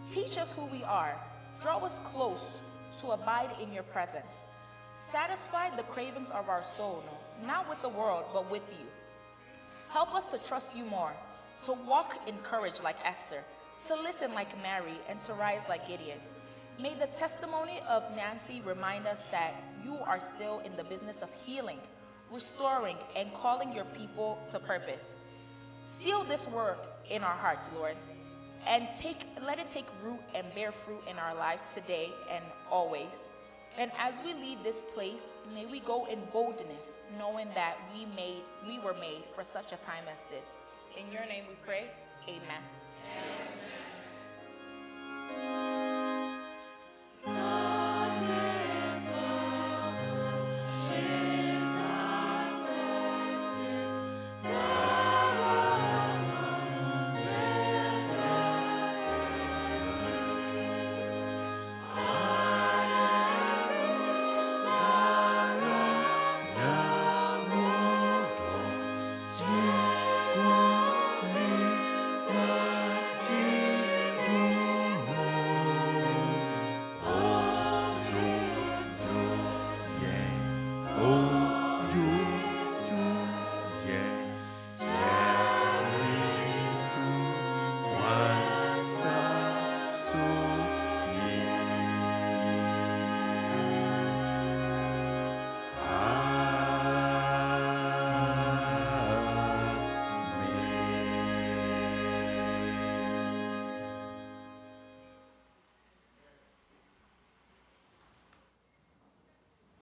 [SPEAKER 13] Teach us who we are. Draw us close to abide in your presence. Satisfy the cravings of our soul, not with the world, but with you. Help us to trust you more, to walk in courage like Esther, to listen like Mary, and to rise like Gideon. May the testimony of Nancy remind us that you are still in the business of healing, restoring, and calling your people to purpose. Seal this word in our hearts, Lord, and let it take root and bear fruit in our lives today and always. And as we leave this place, may we go in boldness, knowing that we were made for such a time as this. In your name we pray, amen.